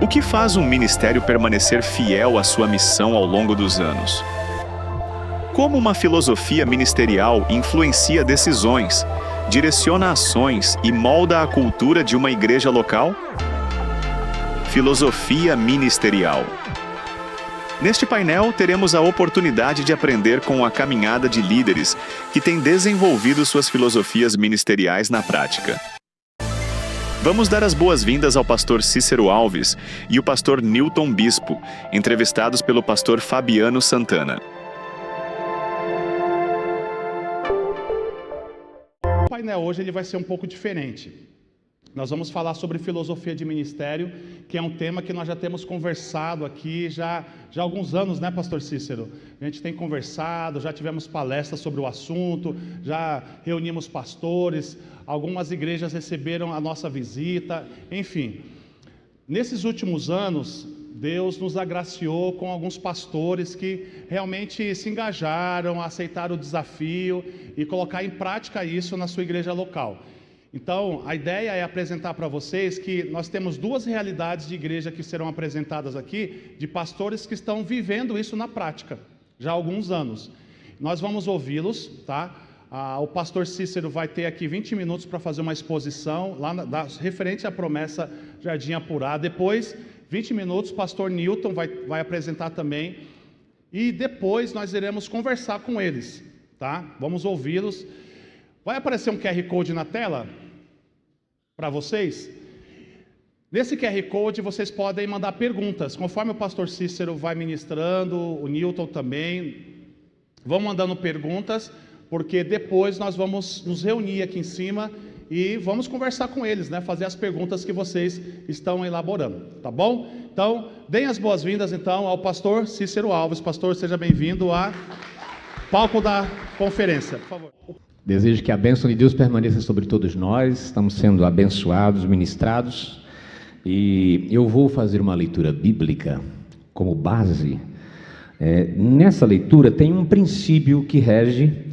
O que faz um ministério permanecer fiel à sua missão ao longo dos anos? Como uma filosofia ministerial influencia decisões, direciona ações e molda a cultura de uma igreja local? Filosofia ministerial. Neste painel, teremos a oportunidade de aprender com a caminhada de líderes que têm desenvolvido suas filosofias ministeriais na prática. Vamos dar as boas-vindas ao pastor Cícero Alves e o pastor Newton Bispo, entrevistados pelo pastor Fabiano Santana. O painel hoje ele vai ser um pouco diferente. Nós vamos falar sobre filosofia de ministério, que é um tema que nós já temos conversado aqui já há alguns anos, né, pastor Cícero? A gente tem conversado, já tivemos palestras sobre o assunto, já reunimos pastores, algumas igrejas receberam a nossa visita, enfim. Nesses últimos anos, Deus nos agraciou com alguns pastores que realmente se engajaram, aceitaram o desafio e colocar em prática isso na sua igreja local. Então, a ideia é apresentar para vocês que nós temos duas realidades de igreja que serão apresentadas aqui, de pastores que estão vivendo isso na prática, já há alguns anos. Nós vamos ouvi-los, tá? O pastor Cícero vai ter aqui 20 minutos para fazer uma exposição, referente à promessa Jardim Apurá. Depois, 20 minutos, o pastor Newton vai apresentar também. E depois nós iremos conversar com eles, tá? Vamos ouvi-los. Vai aparecer um QR Code na tela para vocês. Nesse QR Code vocês podem mandar perguntas. Conforme o pastor Cícero vai ministrando, o Newton também, vão mandando perguntas, porque depois nós vamos nos reunir aqui em cima e vamos conversar com eles, né? Fazer as perguntas que vocês estão elaborando, tá bom? Então, deem as boas-vindas então ao pastor Cícero Alves. Pastor, seja bem-vindo ao palco da conferência, por favor. Desejo que a bênção de Deus permaneça sobre todos nós. Estamos sendo abençoados, ministrados. E eu vou fazer uma leitura bíblica como base. Nessa leitura tem um princípio que rege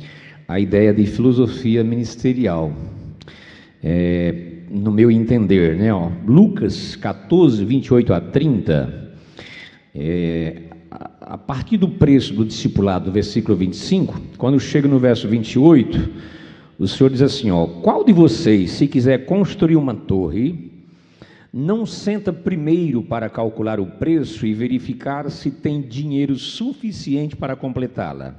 a ideia de filosofia ministerial. No meu entender, né? Lucas 14, 28 a 30, a partir do preço do discipulado, do versículo 25, quando chega no verso 28, o Senhor diz assim, qual de vocês, se quiser construir uma torre, não senta primeiro para calcular o preço e verificar se tem dinheiro suficiente para completá-la?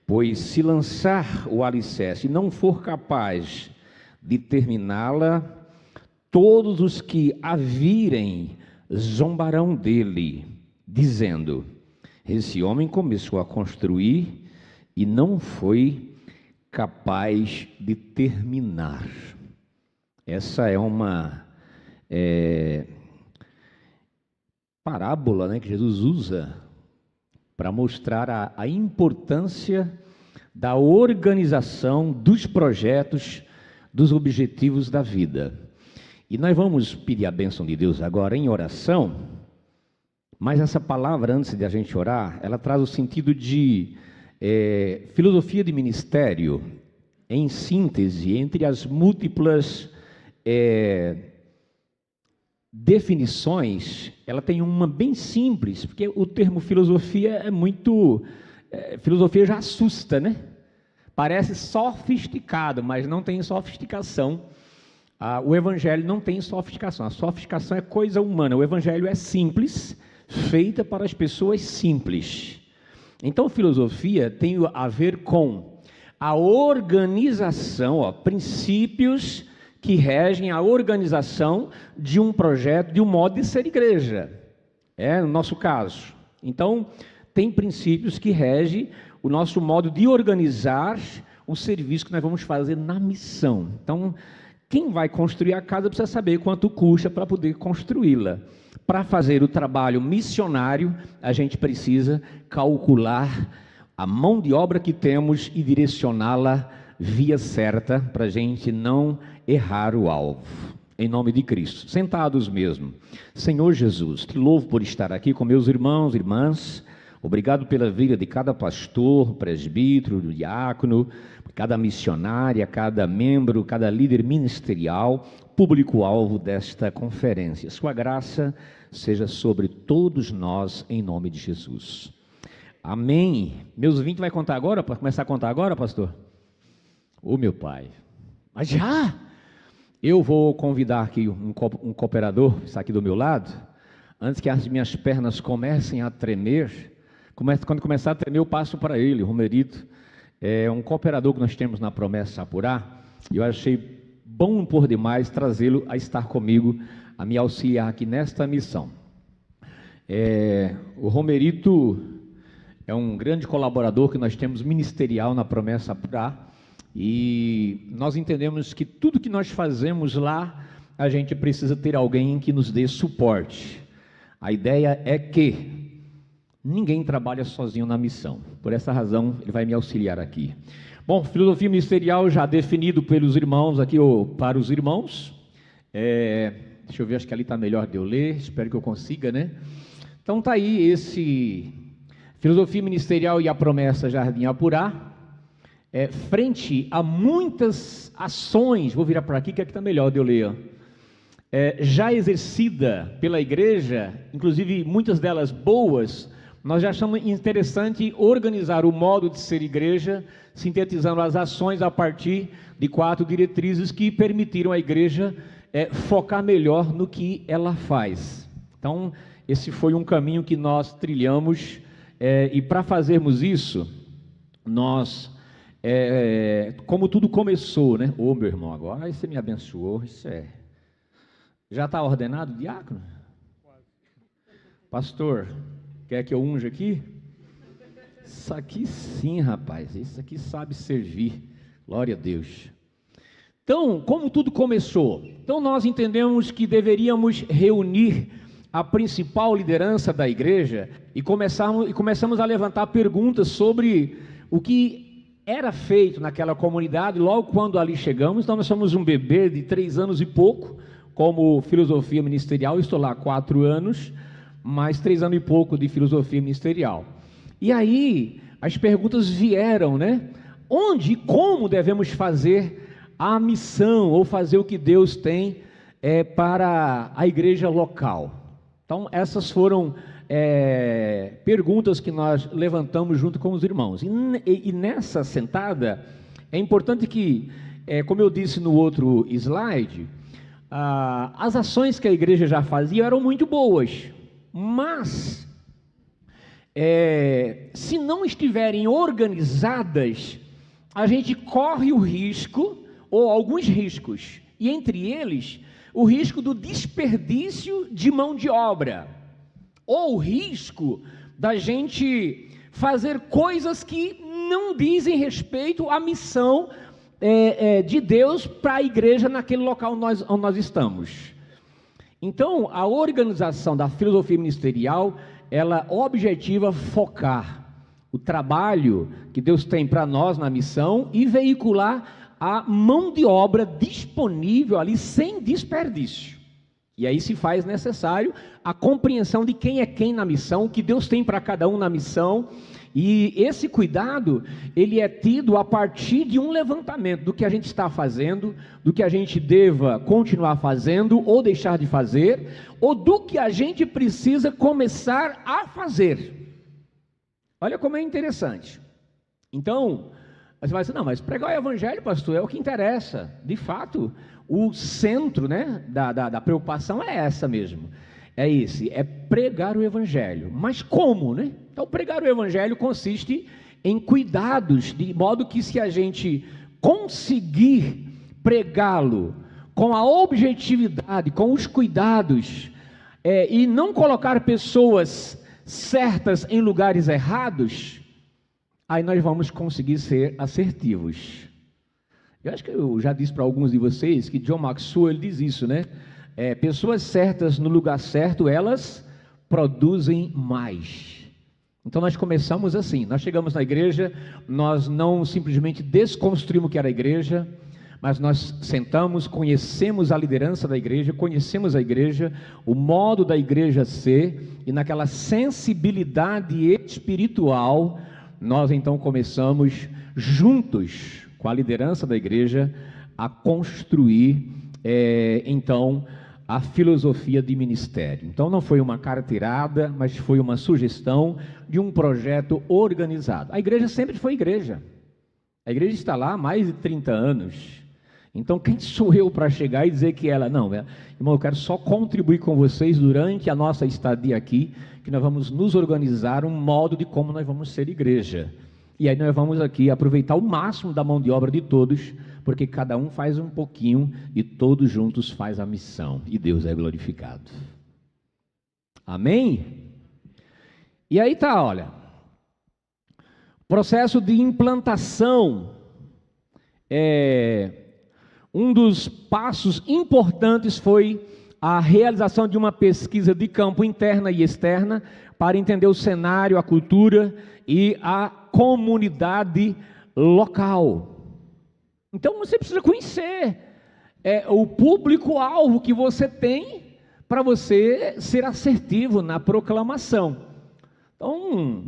Pois se lançar o alicerce e não for capaz de terminá-la, todos os que a virem zombarão dele, dizendo: esse homem começou a construir e não foi capaz de terminar. Essa é uma parábola, né, que Jesus usa para mostrar a importância da organização dos projetos, dos objetivos da vida. E nós vamos pedir a bênção de Deus agora em oração. Mas essa palavra, antes de a gente orar, ela traz o sentido de filosofia de ministério, em síntese, entre as múltiplas definições, ela tem uma bem simples, porque o termo filosofia é muito... filosofia já assusta, né? Parece sofisticado, mas não tem sofisticação. O evangelho não tem sofisticação, a sofisticação é coisa humana, o evangelho é simples, feita para as pessoas simples. Então, filosofia tem a ver com a organização, princípios que regem a organização de um projeto, de um modo de ser igreja. No nosso caso. Então, tem princípios que regem o nosso modo de organizar o serviço que nós vamos fazer na missão. Então, quem vai construir a casa precisa saber quanto custa para poder construí-la. Para fazer o trabalho missionário, a gente precisa calcular a mão de obra que temos e direcioná-la via certa, para a gente não errar o alvo. Em nome de Cristo. Sentados mesmo. Senhor Jesus, te louvo por estar aqui com meus irmãos e irmãs. Obrigado pela vida de cada pastor, presbítero, diácono, cada missionária, cada membro, cada líder ministerial. público-alvo desta conferência. Sua graça seja sobre todos nós, em nome de Jesus. Amém. Meus ouvintes vai contar agora, para começar a contar agora, pastor? Ô, meu pai. Mas já? Eu vou convidar aqui um cooperador, está aqui do meu lado, antes que as minhas pernas comecem a tremer. Quando começar a tremer, eu passo para ele, o Romerito. É um cooperador que nós temos na Promessa Apurá, e eu achei bom por demais trazê-lo a estar comigo, a me auxiliar aqui nesta missão. O Romerito é um grande colaborador que nós temos ministerial na Promessa Apurá, e nós entendemos que tudo que nós fazemos lá, a gente precisa ter alguém que nos dê suporte. A ideia é que ninguém trabalha sozinho na missão. Por essa razão, ele vai me auxiliar aqui. Bom, filosofia ministerial já definido pelos irmãos aqui, ou para os irmãos. Deixa eu ver, acho que ali está melhor de eu ler, espero que eu consiga, né? Então está aí esse filosofia ministerial e a promessa Jardim Apurá. Frente a muitas ações, vou virar para aqui que aqui está melhor de eu ler, já exercida pela igreja, inclusive muitas delas boas, nós já achamos interessante organizar o modo de ser igreja, sintetizando as ações a partir de 4 diretrizes que permitiram à igreja focar melhor no que ela faz. Então, esse foi um caminho que nós trilhamos, e para fazermos isso, nós, como tudo começou, né? Ô, meu irmão, agora aí você me abençoou, isso já está ordenado, diácono? Pastor, quer que eu unja aqui? Isso aqui sim, rapaz, isso aqui sabe servir, glória a Deus. Então, como tudo começou? Então nós entendemos que deveríamos reunir a principal liderança da igreja e começamos a levantar perguntas sobre o que era feito naquela comunidade logo quando ali chegamos. Então nós somos um bebê de 3 anos e pouco, como filosofia ministerial, estou lá há 4 anos, mais 3 anos e pouco de filosofia ministerial. E aí as perguntas vieram, né? Onde e como devemos fazer a missão, ou fazer o que Deus tem para a igreja local? Então essas foram perguntas que nós levantamos junto com os irmãos. E nessa sentada, é importante que, como eu disse no outro slide, as ações que a igreja já fazia eram muito boas, mas se não estiverem organizadas, a gente corre o risco, ou alguns riscos, e entre eles, o risco do desperdício de mão de obra, ou o risco da gente fazer coisas que não dizem respeito à missão de Deus para a igreja naquele local onde nós estamos. Então, a organização da filosofia ministerial, ela objetiva focar o trabalho que Deus tem para nós na missão e veicular a mão de obra disponível ali sem desperdício. E aí se faz necessário a compreensão de quem é quem na missão, o que Deus tem para cada um na missão, e esse cuidado, ele é tido a partir de um levantamento do que a gente está fazendo, do que a gente deva continuar fazendo ou deixar de fazer, ou do que a gente precisa começar a fazer. Olha como é interessante. Então, você vai dizer, não, mas pregar o evangelho, pastor, é o que interessa. De fato, o centro, né, da preocupação é essa mesmo. É pregar o evangelho. Mas como, né? Então, pregar o evangelho consiste em cuidados, de modo que se a gente conseguir pregá-lo com a objetividade, com os cuidados, e não colocar pessoas certas em lugares errados, aí nós vamos conseguir ser assertivos. Eu acho que eu já disse para alguns de vocês que John Maxwell diz isso, né? Pessoas certas no lugar certo, elas produzem mais. Então nós começamos assim, nós chegamos na igreja, nós não simplesmente desconstruímos o que era a igreja, mas nós sentamos, conhecemos a liderança da igreja, conhecemos a igreja, o modo da igreja ser, e naquela sensibilidade espiritual, nós então começamos juntos com a liderança da igreja a construir então, a filosofia de ministério. Então, não foi uma carteirada, mas foi uma sugestão de um projeto organizado. A igreja sempre foi igreja. A igreja está lá há mais de 30 anos. Então, quem sou eu para chegar e dizer que ela... Não, irmão, eu quero só contribuir com vocês durante a nossa estadia aqui, que nós vamos nos organizar um modo de como nós vamos ser igreja. E aí nós vamos aqui aproveitar o máximo da mão de obra de todos, porque cada um faz um pouquinho e todos juntos faz a missão. E Deus é glorificado. Amém? E aí tá, olha. Processo de implantação. Um dos passos importantes foi a realização de uma pesquisa de campo interna e externa para entender o cenário, a cultura e a comunidade local. Então você precisa conhecer o público-alvo que você tem para você ser assertivo na proclamação. Então,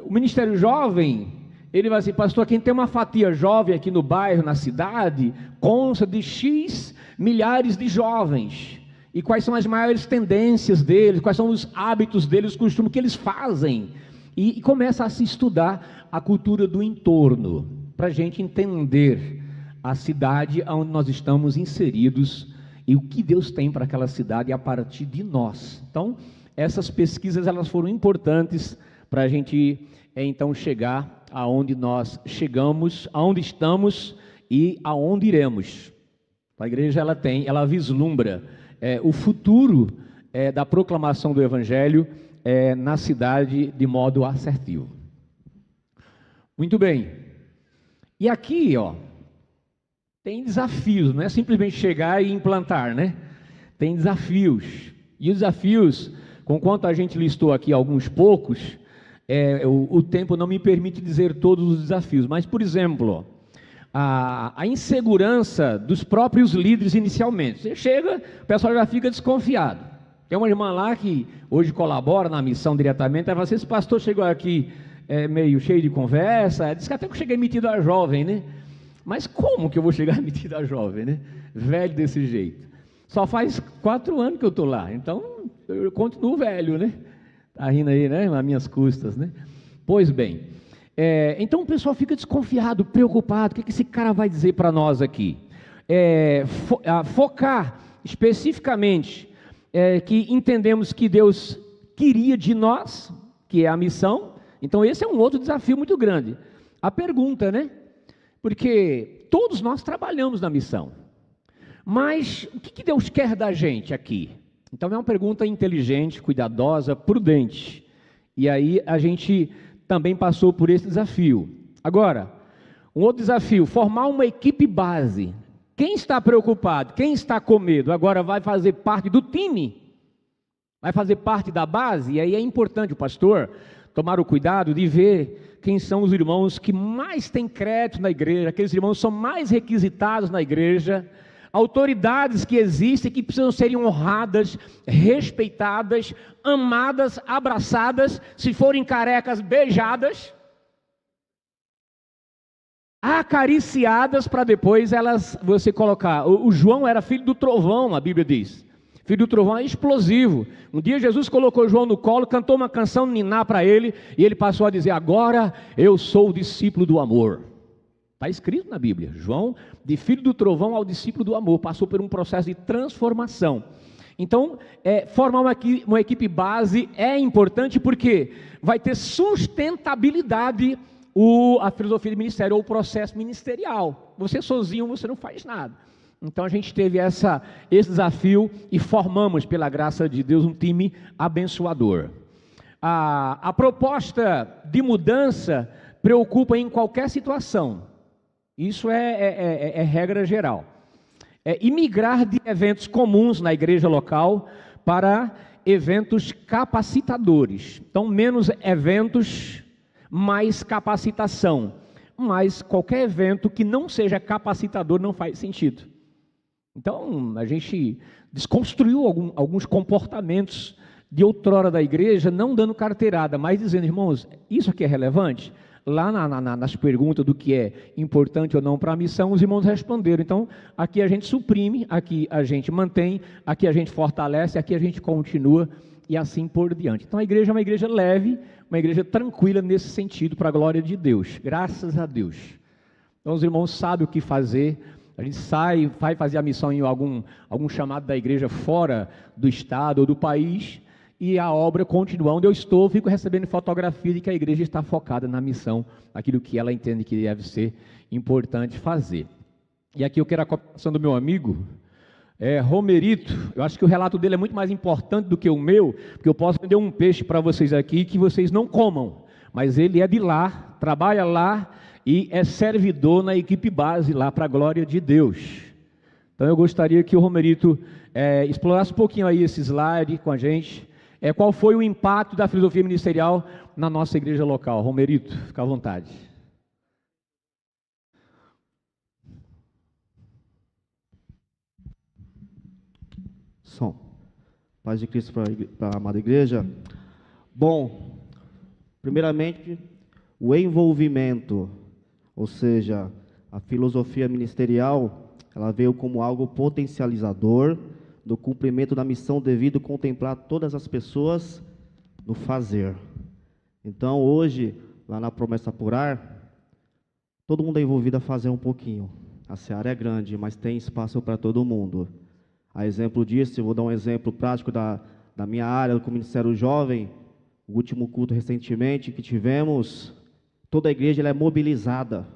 o Ministério Jovem, ele vai assim, pastor, quem tem uma fatia jovem aqui no bairro, na cidade, consta de X milhares de jovens. E quais são as maiores tendências deles, quais são os hábitos deles, os costumes que eles fazem. E começa a se estudar a cultura do entorno, para a gente entender a cidade onde nós estamos inseridos e o que Deus tem para aquela cidade a partir de nós. Então, essas pesquisas elas foram importantes para a gente então chegar aonde nós chegamos, aonde estamos e aonde iremos. A igreja ela vislumbra o futuro da proclamação do Evangelho na cidade de modo assertivo. Muito bem. E aqui, tem desafios, não é simplesmente chegar e implantar, né? Tem desafios. E os desafios, conquanto a gente listou aqui alguns poucos, o tempo não me permite dizer todos os desafios, mas, por exemplo, a insegurança dos próprios líderes inicialmente. Você chega, o pessoal já fica desconfiado. Tem uma irmã lá que hoje colabora na missão diretamente, ela fala assim, esse pastor chegou aqui meio cheio de conversa, diz que até que eu cheguei metido a jovem, né? Mas como que eu vou chegar metido a jovem, né? Velho desse jeito. Só faz 4 anos que eu estou lá, então eu continuo velho, né? Está rindo aí, né? Nas minhas custas, né? Pois bem, então o pessoal fica desconfiado, preocupado, o que esse cara vai dizer para nós aqui? Focar especificamente que entendemos que Deus queria de nós, que é a missão. Então esse é um outro desafio muito grande. A pergunta, né? Porque todos nós trabalhamos na missão. Mas o que Deus quer da gente aqui? Então é uma pergunta inteligente, cuidadosa, prudente. E aí a gente também passou por esse desafio. Agora, um outro desafio, formar uma equipe base. Quem está preocupado, quem está com medo, agora vai fazer parte do time, vai fazer parte da base. E aí é importante o pastor tomar o cuidado de ver quem são os irmãos que mais têm crédito na igreja, aqueles irmãos que são mais requisitados na igreja, autoridades que existem, que precisam ser honradas, respeitadas, amadas, abraçadas, se forem carecas, beijadas, acariciadas, para depois você colocar. O João era filho do trovão, a Bíblia diz. Filho do trovão é explosivo. Um dia Jesus colocou João no colo, cantou uma canção niná para ele, e ele passou a dizer, agora eu sou o discípulo do amor. Está escrito na Bíblia, João, de filho do trovão ao discípulo do amor, passou por um processo de transformação. Então, formar uma equipe base é importante porque vai ter sustentabilidade a filosofia de ministério ou o processo ministerial. Você sozinho, você não faz nada. Então a gente teve esse desafio e formamos, pela graça de Deus, um time abençoador. A proposta de mudança preocupa em qualquer situação. Isso é regra geral. E migrar de eventos comuns na igreja local para eventos capacitadores. Então, menos eventos, mais capacitação. Mas qualquer evento que não seja capacitador não faz sentido. Então, a gente desconstruiu alguns comportamentos de outrora da igreja, não dando carteirada, mas dizendo, irmãos, isso aqui é relevante? lá nas perguntas do que é importante ou não para a missão, os irmãos responderam. Então, aqui a gente suprime, aqui a gente mantém, aqui a gente fortalece, aqui a gente continua e assim por diante. Então, a igreja é uma igreja leve, uma igreja tranquila nesse sentido, para a glória de Deus. Graças a Deus. Então, os irmãos sabem o que fazer. A gente vai fazer a missão em algum chamado da igreja fora do estado ou do país, e a obra continua. Onde eu estou, fico recebendo fotografia de que a igreja está focada na missão, aquilo que ela entende que deve ser importante fazer. E aqui eu quero a cooperação do meu amigo, Romerito. Eu acho que o relato dele é muito mais importante do que o meu, porque eu posso vender um peixe para vocês aqui que vocês não comam, mas ele é de lá, trabalha lá e é servidor na equipe base lá, para a glória de Deus. Então eu gostaria que o Romerito explorasse um pouquinho aí esse slide com a gente. Qual foi o impacto da filosofia ministerial na nossa igreja local? Romerito, fica à vontade. Som. Paz de Cristo para a amada igreja. Bom, primeiramente, o envolvimento, ou seja, a filosofia ministerial, ela veio como algo potencializador do cumprimento da missão devido contemplar todas as pessoas no fazer. Então, hoje, lá na Promessa por Ar, todo mundo é envolvido a fazer um pouquinho. A seara é grande, mas tem espaço para todo mundo. A exemplo disso, eu vou dar um exemplo prático da minha área, com o Ministério Jovem. O último culto recentemente que tivemos, toda a igreja ela é mobilizada.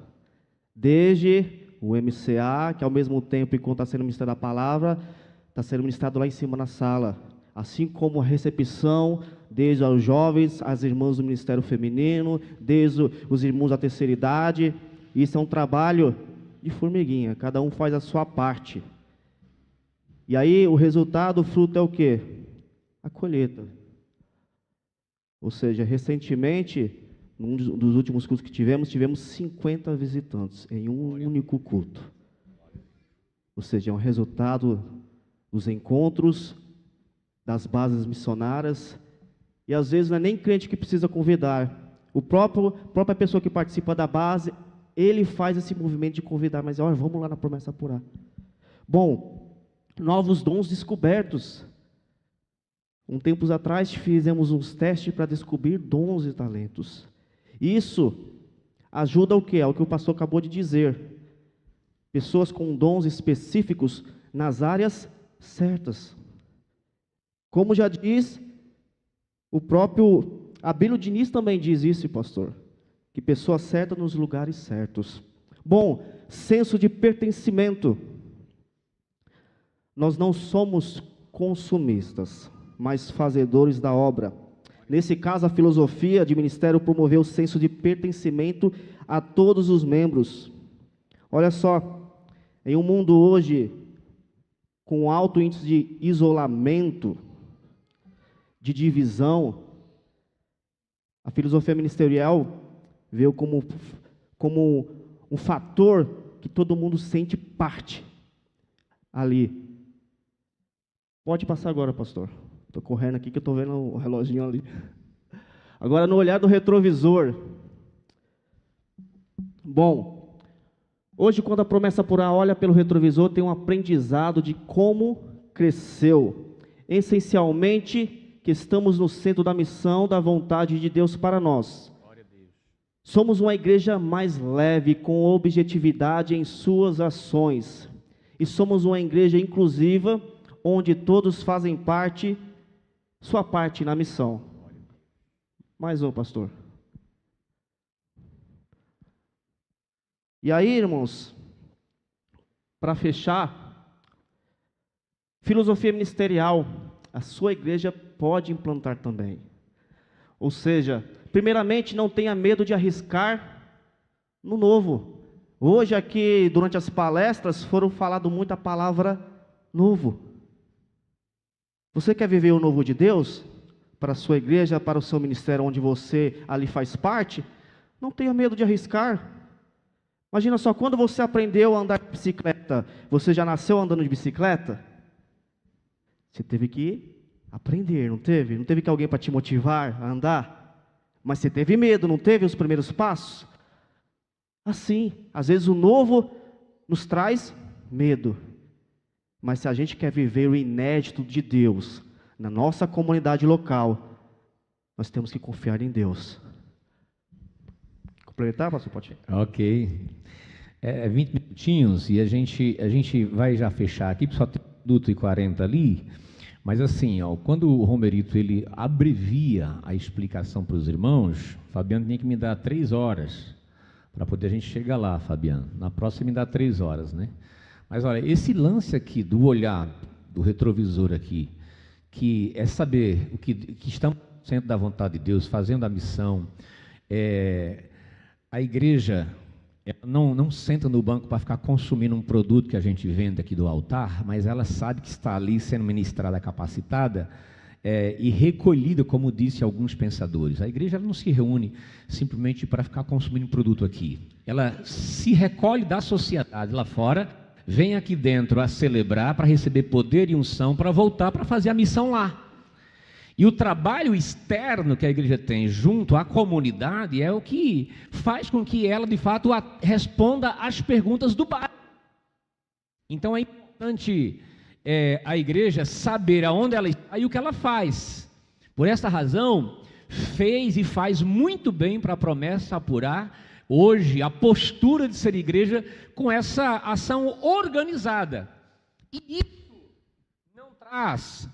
Desde o MCA, que ao mesmo tempo, enquanto está sendo ministrada a palavra, está sendo ministrado lá em cima na sala. Assim como a recepção, desde os jovens, as irmãs do Ministério Feminino, desde os irmãos da terceira idade. Isso é um trabalho de formiguinha, cada um faz a sua parte. E aí o resultado, o fruto é o quê? A colheita. Ou seja, recentemente, num dos últimos cultos que tivemos 50 visitantes em um único culto. Ou seja, é um resultado dos encontros, das bases missionárias, e às vezes não é nem crente que precisa convidar. Própria pessoa que participa da base, ele faz esse movimento de convidar, mas olha, vamos lá na Promessa por Ar. Bom, novos dons descobertos. Tempos atrás fizemos uns testes para descobrir dons e talentos. Isso ajuda o quê? É o que o pastor acabou de dizer. Pessoas com dons específicos nas áreas certas. Como já diz, o próprio Abílio Diniz também diz isso, pastor. Que pessoa certa nos lugares certos. Bom, senso de pertencimento. Nós não somos consumistas, mas fazedores da obra. Nesse caso, a filosofia de ministério promoveu o senso de pertencimento a todos os membros. Olha só, em um mundo hoje com alto índice de isolamento, de divisão, a filosofia ministerial veio como um fator que todo mundo sente parte ali. Pode passar agora, pastor. Estou correndo aqui que eu estou vendo o reloginho ali. Agora, no olhar do retrovisor. Bom, hoje, quando a Promessa por Ar olha pelo retrovisor, tem um aprendizado de como cresceu. Essencialmente, que estamos no centro da missão, da vontade de Deus para nós. Somos uma igreja mais leve, com objetividade em suas ações. E somos uma igreja inclusiva, onde todos fazem sua parte na missão. Mais um, pastor. E aí, irmãos, para fechar, filosofia ministerial, a sua igreja pode implantar também. Ou seja, primeiramente, não tenha medo de arriscar no novo. Hoje aqui, durante as palestras, foram falado muito a palavra novo. Você quer viver o novo de Deus? Para a sua igreja, para o seu ministério, onde você ali faz parte? Não tenha medo de arriscar. Imagina só, quando você aprendeu a andar de bicicleta, você já nasceu andando de bicicleta? Você teve que aprender, não teve? Não teve que alguém para te motivar a andar? Mas você teve medo, não teve os primeiros passos? Assim, às vezes o novo nos traz medo. Mas se a gente quer viver o inédito de Deus na nossa comunidade local, nós temos que confiar em Deus. Complementar, pastor? Pode? Ok. 20 minutinhos e a gente vai já fechar aqui, só tem 1 minuto e 40 ali. Mas assim, quando o Romerito ele abrevia a explicação para os irmãos, Fabiano tinha que me dar 3 horas para poder a gente chegar lá, Fabiano. Na próxima me dá 3 horas, né? Mas olha, esse lance aqui do olhar, do retrovisor aqui, que é saber o que estamos sendo da vontade de Deus, fazendo a missão, a igreja não senta no banco para ficar consumindo um produto que a gente vende aqui do altar, mas ela sabe que está ali sendo ministrada, capacitada e recolhida, como disse alguns pensadores. A igreja não se reúne simplesmente para ficar consumindo produto aqui. Ela se recolhe da sociedade lá fora, vem aqui dentro a celebrar, para receber poder e unção, para voltar para fazer a missão lá. E o trabalho externo que a igreja tem junto à comunidade é o que faz com que ela, de fato, responda às perguntas do bairro. Então é importante a igreja saber aonde ela está e o que ela faz. Por essa razão, fez e faz muito bem para a promessa apurar hoje a postura de ser igreja com essa ação organizada. E isso não traz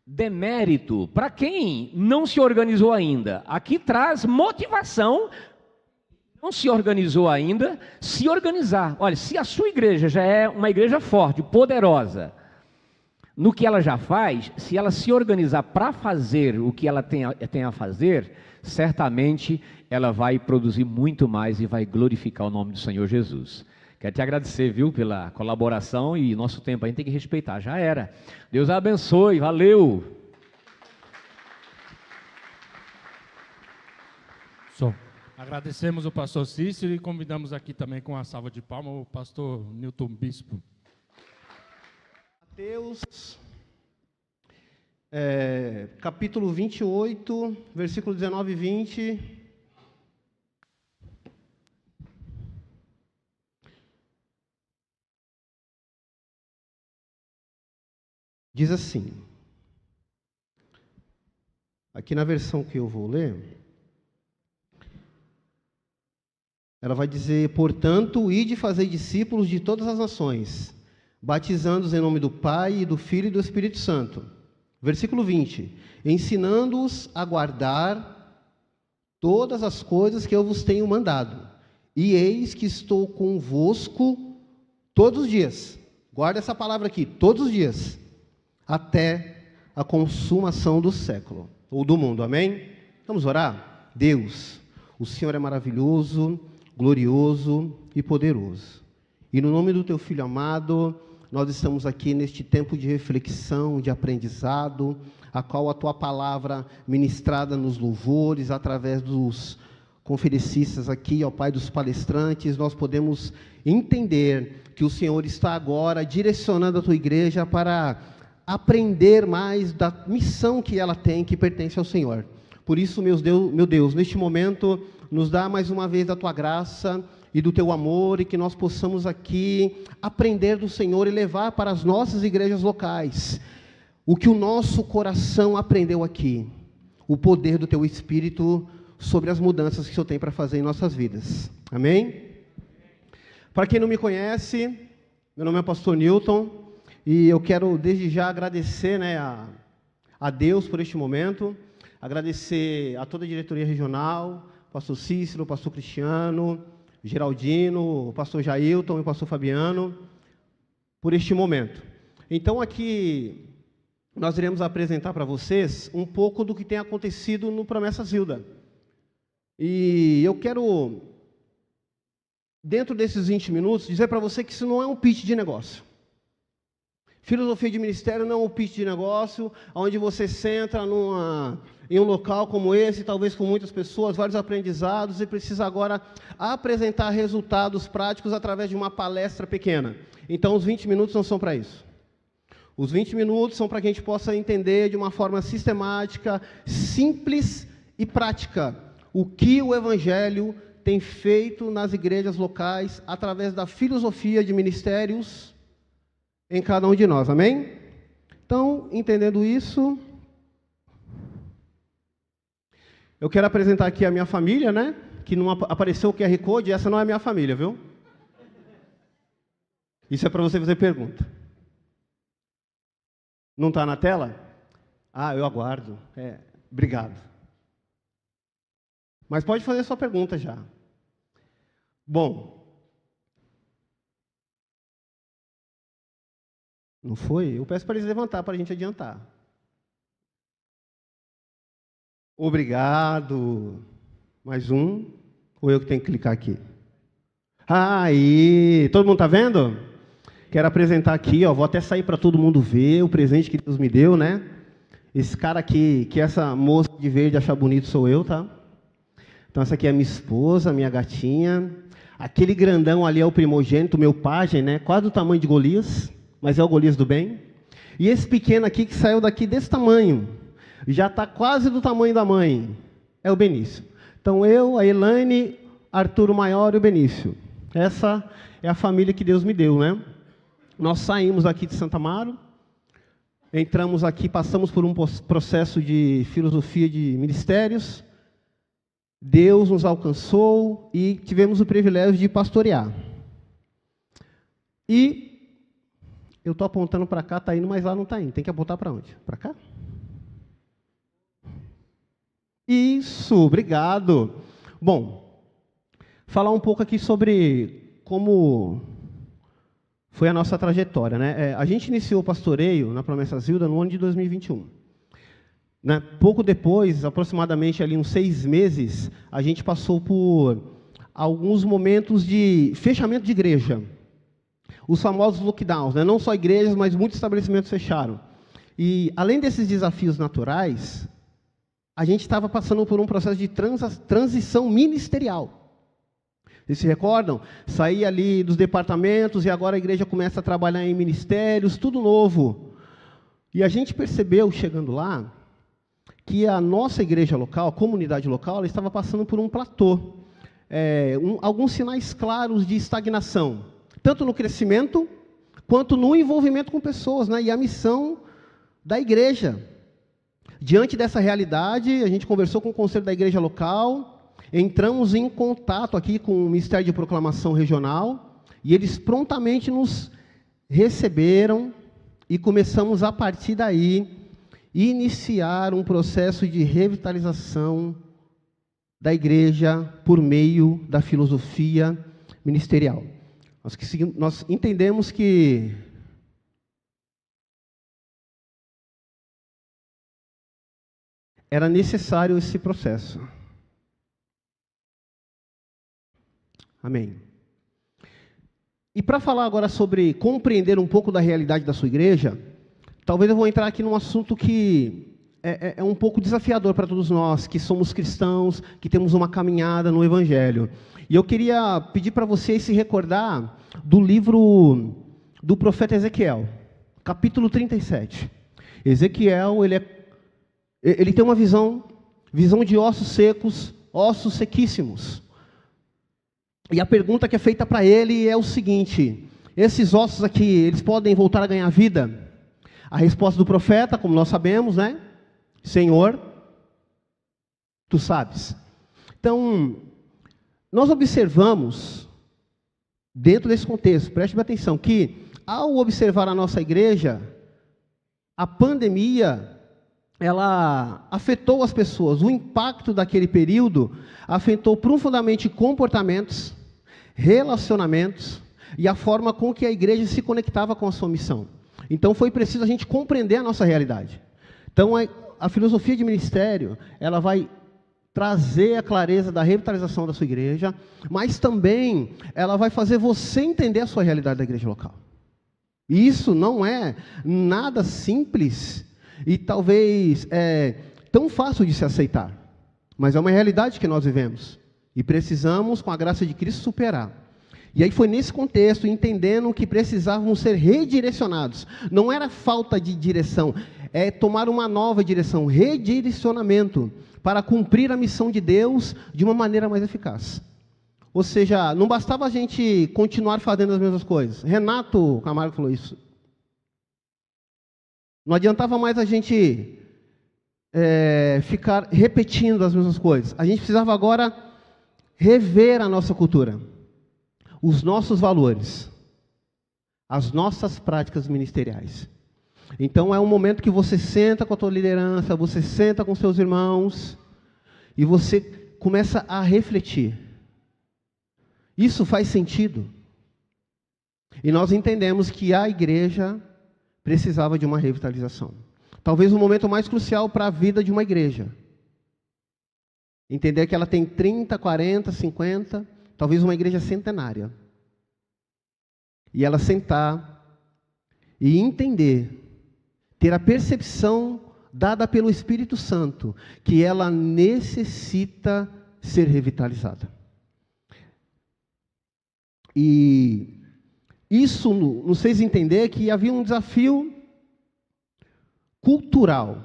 demérito para quem não se organizou ainda. Aqui traz motivação, não se organizou ainda, se organizar. Olha, se a sua igreja já é uma igreja forte, poderosa, no que ela já faz, se ela se organizar para fazer o que ela tem a fazer, certamente ela vai produzir muito mais e vai glorificar o nome do Senhor Jesus. Quero te agradecer, viu, pela colaboração, e nosso tempo a gente tem que respeitar, já era. Deus abençoe, valeu! Agradecemos o pastor Cícero e convidamos aqui também com uma salva de palmas o pastor Newton Bispo. Mateus, capítulo 28, versículo 19 e 20. Diz assim, aqui na versão que eu vou ler, ela vai dizer: portanto, ide fazer discípulos de todas as nações, batizando-os em nome do Pai, e do Filho e do Espírito Santo. Versículo 20, ensinando-os a guardar todas as coisas que eu vos tenho mandado, e eis que estou convosco todos os dias. Guarda essa palavra aqui, todos os dias, até a consumação do século, ou do mundo, amém? Vamos orar? Deus, o Senhor é maravilhoso, glorioso e poderoso. E no nome do Teu Filho amado, nós estamos aqui neste tempo de reflexão, de aprendizado, a qual a Tua palavra ministrada nos louvores, através dos conferencistas aqui, ó Pai, dos palestrantes, nós podemos entender que o Senhor está agora direcionando a Tua igreja para aprender mais da missão que ela tem, que pertence ao Senhor. Por isso, meu Deus, neste momento, nos dá mais uma vez da Tua graça e do Teu amor, e que nós possamos aqui aprender do Senhor e levar para as nossas igrejas locais o que o nosso coração aprendeu aqui, o poder do Teu Espírito sobre as mudanças que o Senhor tem para fazer em nossas vidas. Amém? Para quem não me conhece, meu nome é pastor Newton, e eu quero desde já agradecer, a Deus por este momento, agradecer a toda a diretoria regional, pastor Cícero, pastor Cristiano, Geraldino, o pastor Jailton e o pastor Fabiano, por este momento. Então aqui nós iremos apresentar para vocês um pouco do que tem acontecido no Promessa Zilda. E eu quero, dentro desses 20 minutos, dizer para você que isso não é um pitch de negócio. Filosofia de ministério não é um pitch de negócio, onde você senta em um local como esse, talvez com muitas pessoas, vários aprendizados, e precisa agora apresentar resultados práticos através de uma palestra pequena. Então, os 20 minutos não são para isso. Os 20 minutos são para que a gente possa entender de uma forma sistemática, simples e prática o que o Evangelho tem feito nas igrejas locais através da filosofia de ministérios em cada um de nós, amém? Então, entendendo isso, eu quero apresentar aqui a minha família, né? Que não apareceu o QR Code, essa não é a minha família, viu? Isso é para você fazer pergunta. Não está na tela? Ah, eu aguardo. Obrigado. Mas pode fazer sua pergunta já. Bom. Não foi? Eu peço para eles levantar para a gente adiantar. Obrigado. Mais um. Ou eu que tenho que clicar aqui? Aí. Todo mundo está vendo? Quero apresentar aqui, ó. Vou até sair para todo mundo ver o presente que Deus me deu, né? Esse cara aqui, que essa moça de verde achar bonito, sou eu, tá? Então, essa aqui é a minha esposa, minha gatinha. Aquele grandão ali é o primogênito, meu pajem, né? Quase do tamanho de Golias, mas é o Golias do bem. E esse pequeno aqui, que saiu daqui desse tamanho, já está quase do tamanho da mãe, é o Benício. Então, eu, a Elaine, Arthur o maior e o Benício. Essa é a família que Deus me deu, né? Nós saímos aqui de Santa Amaro, entramos aqui, passamos por um processo de filosofia de ministérios. Deus nos alcançou e tivemos o privilégio de pastorear. E eu estou apontando para cá, está indo, mas lá não está indo. Tem que apontar para onde? Para cá? Isso, obrigado. Bom, falar um pouco aqui sobre como foi a nossa trajetória, né? A gente iniciou o pastoreio na Promessa Zilda no ano de 2021. Né? Pouco depois, aproximadamente ali uns 6 meses, a gente passou por alguns momentos de fechamento de igreja. Os famosos lockdowns, né? Não só igrejas, mas muitos estabelecimentos fecharam. E, além desses desafios naturais, a gente estava passando por um processo de transição ministerial. Vocês se recordam? Saí ali dos departamentos e agora a igreja começa a trabalhar em ministérios, tudo novo. E a gente percebeu, chegando lá, que a nossa igreja local, a comunidade local, ela estava passando por um platô. Alguns sinais claros de estagnação, tanto no crescimento, quanto no envolvimento com pessoas, né? E a missão da igreja. Diante dessa realidade, a gente conversou com o conselho da igreja local, entramos em contato aqui com o Ministério de Proclamação Regional, e eles prontamente nos receberam, e começamos a partir daí iniciar um processo de revitalização da igreja por meio da filosofia ministerial. Nós entendemos que era necessário esse processo. Amém. E para falar agora sobre compreender um pouco da realidade da sua igreja, talvez eu vou entrar aqui num assunto que é um pouco desafiador para todos nós, que somos cristãos, que temos uma caminhada no Evangelho. E eu queria pedir para vocês se recordar do livro do profeta Ezequiel, capítulo 37. Ezequiel, ele tem uma visão de ossos secos, ossos sequíssimos. E a pergunta que é feita para ele é o seguinte: esses ossos aqui, eles podem voltar a ganhar vida? A resposta do profeta, como nós sabemos, né? Senhor, tu sabes. Então, nós observamos, dentro desse contexto, preste atenção, que ao observar a nossa igreja, a pandemia, ela afetou as pessoas. O impacto daquele período afetou profundamente comportamentos, relacionamentos e a forma com que a igreja se conectava com a sua missão. Então foi preciso a gente compreender a nossa realidade. Então a filosofia de ministério, ela vai trazer a clareza da revitalização da sua igreja, mas também ela vai fazer você entender a sua realidade da igreja local. E isso não é nada simples e talvez tão fácil de se aceitar, mas é uma realidade que nós vivemos e precisamos, com a graça de Cristo, superar. E aí foi nesse contexto, entendendo que precisávamos ser redirecionados. Não era falta de direção, é tomar uma nova direção, redirecionamento, para cumprir a missão de Deus de uma maneira mais eficaz. Ou seja, não bastava a gente continuar fazendo as mesmas coisas. Renato Camargo falou isso. Não adiantava mais a gente ficar repetindo as mesmas coisas. A gente precisava agora rever a nossa cultura, os nossos valores, as nossas práticas ministeriais. Então é um momento que você senta com a tua liderança, você senta com seus irmãos e você começa a refletir. Isso faz sentido. E nós entendemos que a igreja precisava de uma revitalização. Talvez o momento mais crucial para a vida de uma igreja. Entender que ela tem 30, 40, 50, talvez uma igreja centenária. E ela sentar e entender, ter a percepção dada pelo Espírito Santo, que ela necessita ser revitalizada. E isso nos fez entender que havia um desafio cultural,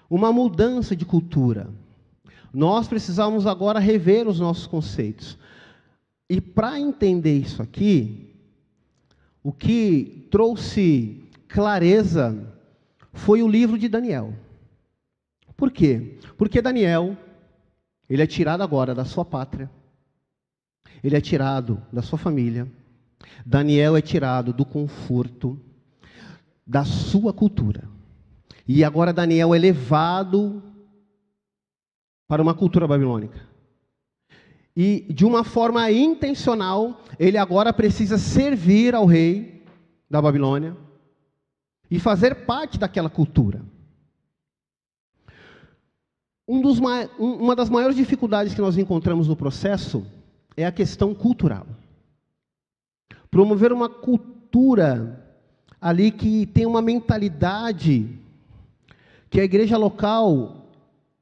uma mudança de cultura. Nós precisamos agora rever os nossos conceitos. E para entender isso aqui, o que trouxe clareza foi o livro de Daniel. Por quê? Porque Daniel, ele é tirado agora da sua pátria, ele é tirado da sua família, Daniel é tirado do conforto da sua cultura. E agora Daniel é levado para uma cultura babilônica. E de uma forma intencional, ele agora precisa servir ao rei da Babilônia e fazer parte daquela cultura. Uma das maiores dificuldades que nós encontramos no processo é a questão cultural. Promover uma cultura ali que tem uma mentalidade que a igreja local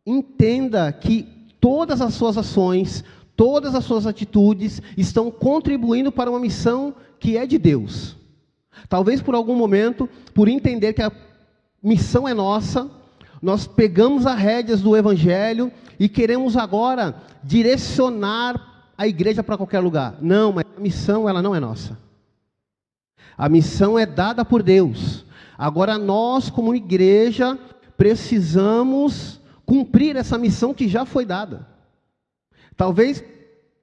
entenda que todas as suas ações, todas as suas atitudes estão contribuindo para uma missão que é de Deus. Talvez por algum momento, por entender que a missão é nossa, nós pegamos as rédeas do Evangelho e queremos agora direcionar a igreja para qualquer lugar. Não, mas a missão ela não é nossa. A missão é dada por Deus. Agora nós, como igreja, precisamos cumprir essa missão que já foi dada. Talvez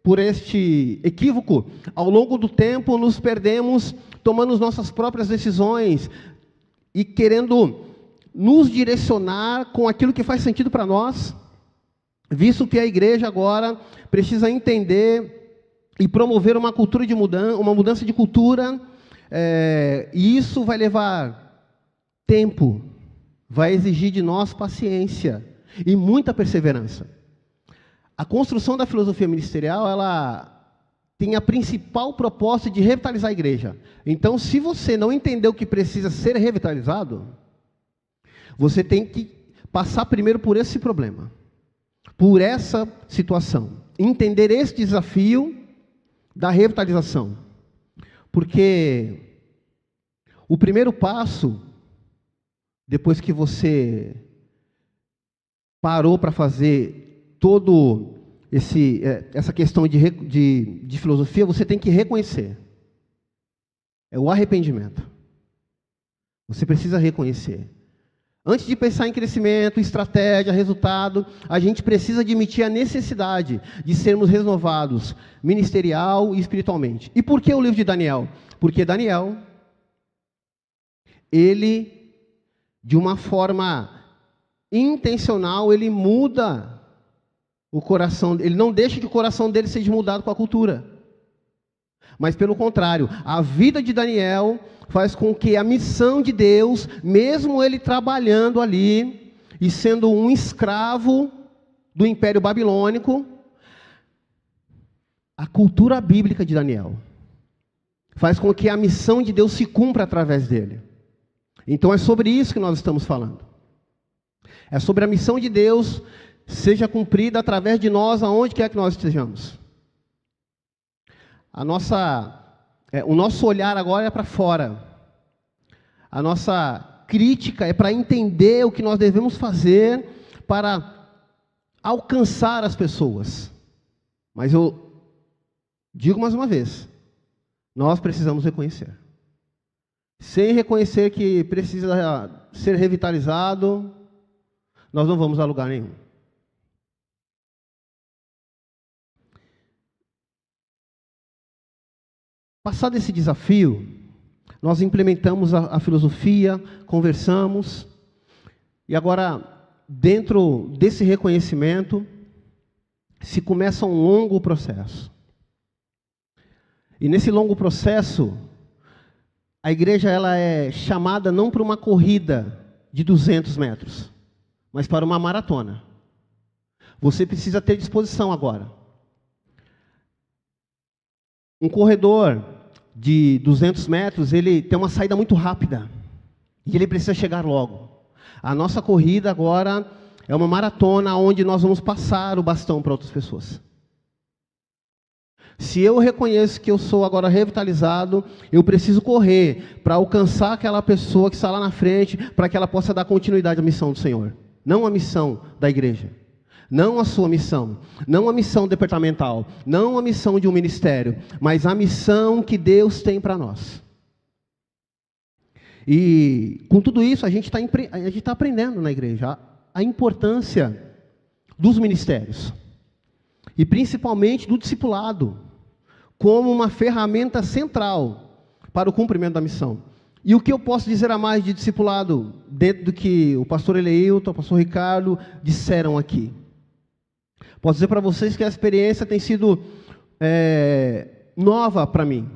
por este equívoco, ao longo do tempo nos perdemos tomando nossas próprias decisões e querendo nos direcionar com aquilo que faz sentido para nós, visto que a igreja agora precisa entender e promover uma cultura de mudança, uma mudança de cultura, e isso vai levar tempo, vai exigir de nós paciência e muita perseverança. A construção da filosofia ministerial, ela tem a principal proposta de revitalizar a igreja. Então, se você não entendeu que precisa ser revitalizado, você tem que passar primeiro por esse problema, por essa situação. Entender esse desafio da revitalização. Porque o primeiro passo, depois que você parou para fazer todo essa questão de filosofia, você tem que reconhecer. É o arrependimento. Você precisa reconhecer. Antes de pensar em crescimento, estratégia, resultado, a gente precisa admitir a necessidade de sermos renovados ministerial e espiritualmente. E por que o livro de Daniel? Porque Daniel, ele, de uma forma intencional, ele muda o coração, ele não deixa que o coração dele seja mudado com a cultura. Mas pelo contrário, a vida de Daniel faz com que a missão de Deus, mesmo ele trabalhando ali e sendo um escravo do Império Babilônico, a cultura bíblica de Daniel faz com que a missão de Deus se cumpra através dele. Então é sobre isso que nós estamos falando. É sobre a missão de Deus seja cumprida através de nós, aonde quer que nós estejamos. O nosso olhar agora é para fora. A nossa crítica, é para entender o que nós devemos fazer para alcançar as pessoas. Mas eu digo mais uma vez, nós precisamos reconhecer. Sem reconhecer que precisa ser revitalizado, nós não vamos a lugar nenhum. Passado esse desafio, nós implementamos a filosofia, conversamos, e agora, dentro desse reconhecimento, se começa um longo processo. E nesse longo processo, a igreja ela é chamada não para uma corrida de 200 metros, mas para uma maratona. Você precisa ter disposição agora. Um corredor de 200 metros, ele tem uma saída muito rápida. E ele precisa chegar logo. A nossa corrida agora é uma maratona onde nós vamos passar o bastão para outras pessoas. Se eu reconheço que eu sou agora revitalizado, eu preciso correr para alcançar aquela pessoa que está lá na frente, para que ela possa dar continuidade à missão do Senhor. Não a missão da igreja. Não a sua missão, não a missão departamental, não a missão de um ministério, mas a missão que Deus tem para nós. E com tudo isso, a gente está aprendendo na igreja a importância dos ministérios. E principalmente do discipulado, como uma ferramenta central para o cumprimento da missão. E o que eu posso dizer a mais de discipulado, dentro do que o pastor Eleilton, o pastor Ricardo disseram aqui? Posso dizer para vocês que a experiência tem sido nova para mim.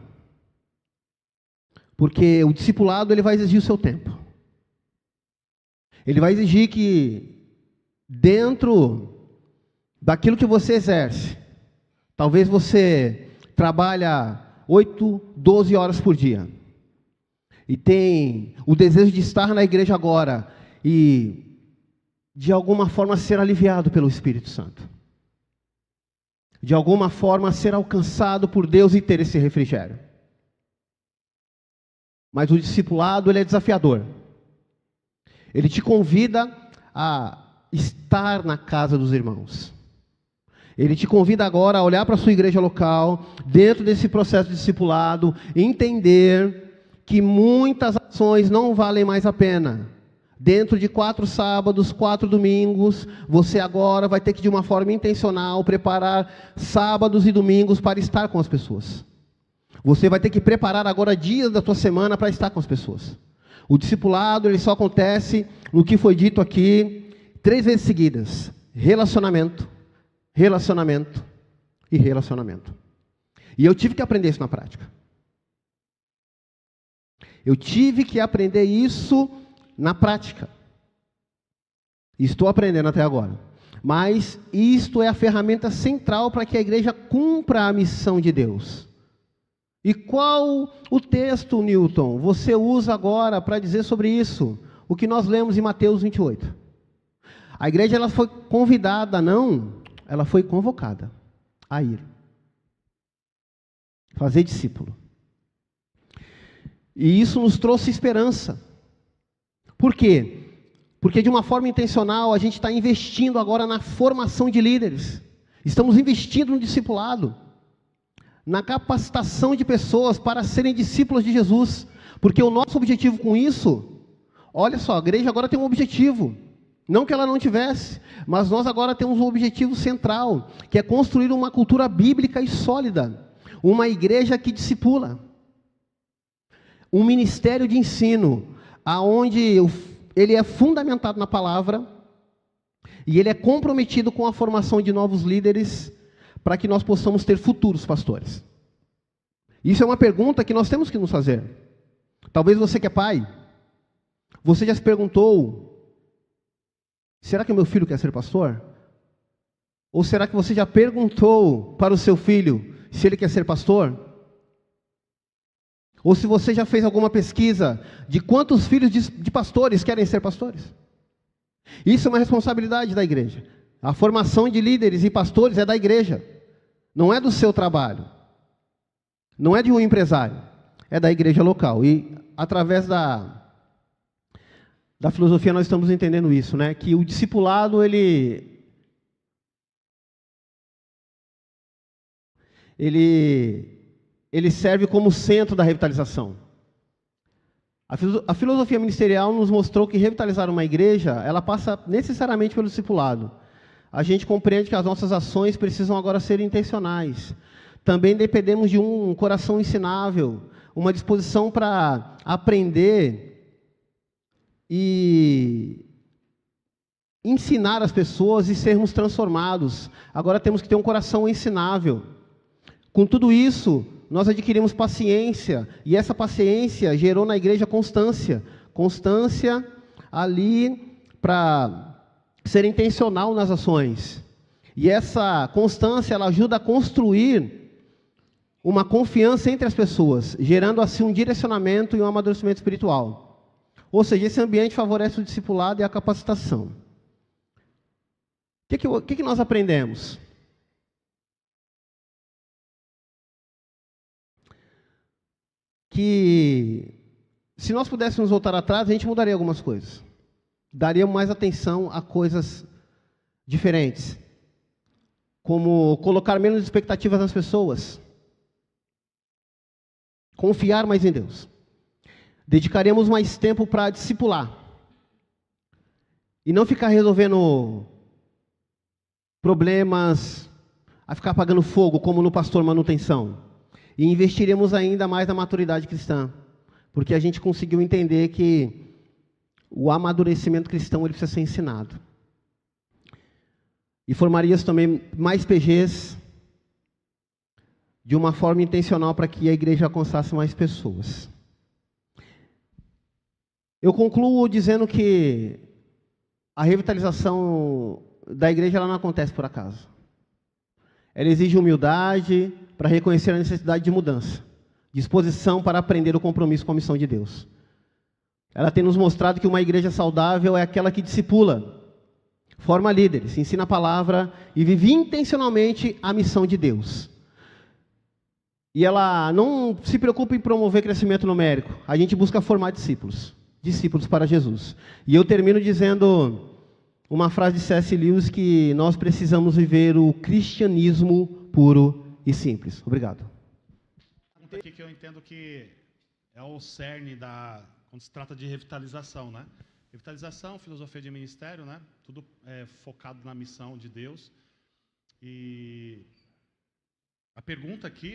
Porque o discipulado ele vai exigir o seu tempo. Ele vai exigir que, dentro daquilo que você exerce, talvez você trabalha 8, 12 horas por dia. E tem o desejo de estar na igreja agora e, de alguma forma, ser aliviado pelo Espírito Santo. De alguma forma ser alcançado por Deus e ter esse refrigério. Mas o discipulado ele é desafiador. Ele te convida a estar na casa dos irmãos. Ele te convida agora a olhar para a sua igreja local, dentro desse processo de discipulado, entender que muitas ações não valem mais a pena. Dentro de 4 sábados, 4 domingos, você agora vai ter que, de uma forma intencional, preparar sábados e domingos para estar com as pessoas. Você vai ter que preparar agora dias da tua semana para estar com as pessoas. O discipulado, ele só acontece no que foi dito aqui 3 vezes seguidas. Relacionamento, relacionamento e relacionamento. E eu tive que aprender isso na prática. Eu tive que aprender isso na prática. Estou aprendendo até agora. Mas isto é a ferramenta central para que a igreja cumpra a missão de Deus. E qual o texto, Newton, você usa agora para dizer sobre isso? O que nós lemos em Mateus 28. A igreja ela foi convidada, não, ela foi convocada a ir. Fazer discípulo. E isso nos trouxe esperança. Por quê? Porque de uma forma intencional a gente está investindo agora na formação de líderes. Estamos investindo no discipulado. Na capacitação de pessoas para serem discípulos de Jesus. Porque o nosso objetivo com isso, olha só, a igreja agora tem um objetivo. Não que ela não tivesse, mas nós agora temos um objetivo central, que é construir uma cultura bíblica e sólida. Uma igreja que discipula. Um ministério de ensino, aonde ele é fundamentado na palavra, e ele é comprometido com a formação de novos líderes, para que nós possamos ter futuros pastores. Isso é uma pergunta que nós temos que nos fazer. Talvez você que é pai, você já se perguntou, será que o meu filho quer ser pastor? Ou será que você já perguntou para o seu filho se ele quer ser pastor? Ou se você já fez alguma pesquisa de quantos filhos de pastores querem ser pastores? Isso é uma responsabilidade da igreja. A formação de líderes e pastores é da igreja. Não é do seu trabalho. Não é de um empresário. É da igreja local. E através da filosofia nós estamos entendendo isso, né? Que o discipulado, ele serve como centro da revitalização. A filosofia ministerial nos mostrou que revitalizar uma igreja, ela passa necessariamente pelo discipulado. A gente compreende que as nossas ações precisam agora ser intencionais. Também dependemos de um coração ensinável, uma disposição para aprender e ensinar as pessoas e sermos transformados. Agora temos que ter um coração ensinável. Com tudo isso, nós adquirimos paciência, e essa paciência gerou na igreja constância. Constância ali para ser intencional nas ações. E essa constância, ela ajuda a construir uma confiança entre as pessoas, gerando assim um direcionamento e um amadurecimento espiritual. Ou seja, esse ambiente favorece o discipulado e a capacitação. O que nós aprendemos? Que se nós pudéssemos voltar atrás, a gente mudaria algumas coisas. Daria mais atenção a coisas diferentes. Como colocar menos expectativas nas pessoas. Confiar mais em Deus. Dedicaríamos mais tempo para discipular. E não ficar resolvendo problemas, a ficar apagando fogo, como no pastor manutenção. E investiremos ainda mais na maturidade cristã. Porque a gente conseguiu entender que o amadurecimento cristão ele precisa ser ensinado. E formaríamos também mais PGs de uma forma intencional para que a igreja alcançasse mais pessoas. Eu concluo dizendo que a revitalização da igreja ela não acontece por acaso. Ela exige humildade para reconhecer a necessidade de mudança, disposição para aprender o compromisso com a missão de Deus. Ela tem nos mostrado que uma igreja saudável é aquela que discipula, forma líderes, ensina a palavra e vive intencionalmente a missão de Deus. E ela não se preocupa em promover crescimento numérico. A gente busca formar discípulos para Jesus. E eu termino dizendo uma frase de C.S. Lewis que nós precisamos viver o cristianismo puro e simples. Obrigado. Aqui que eu entendo que é o cerne quando se trata de revitalização, né? Revitalização, filosofia de ministério, né? Tudo focado na missão de Deus. E a pergunta aqui,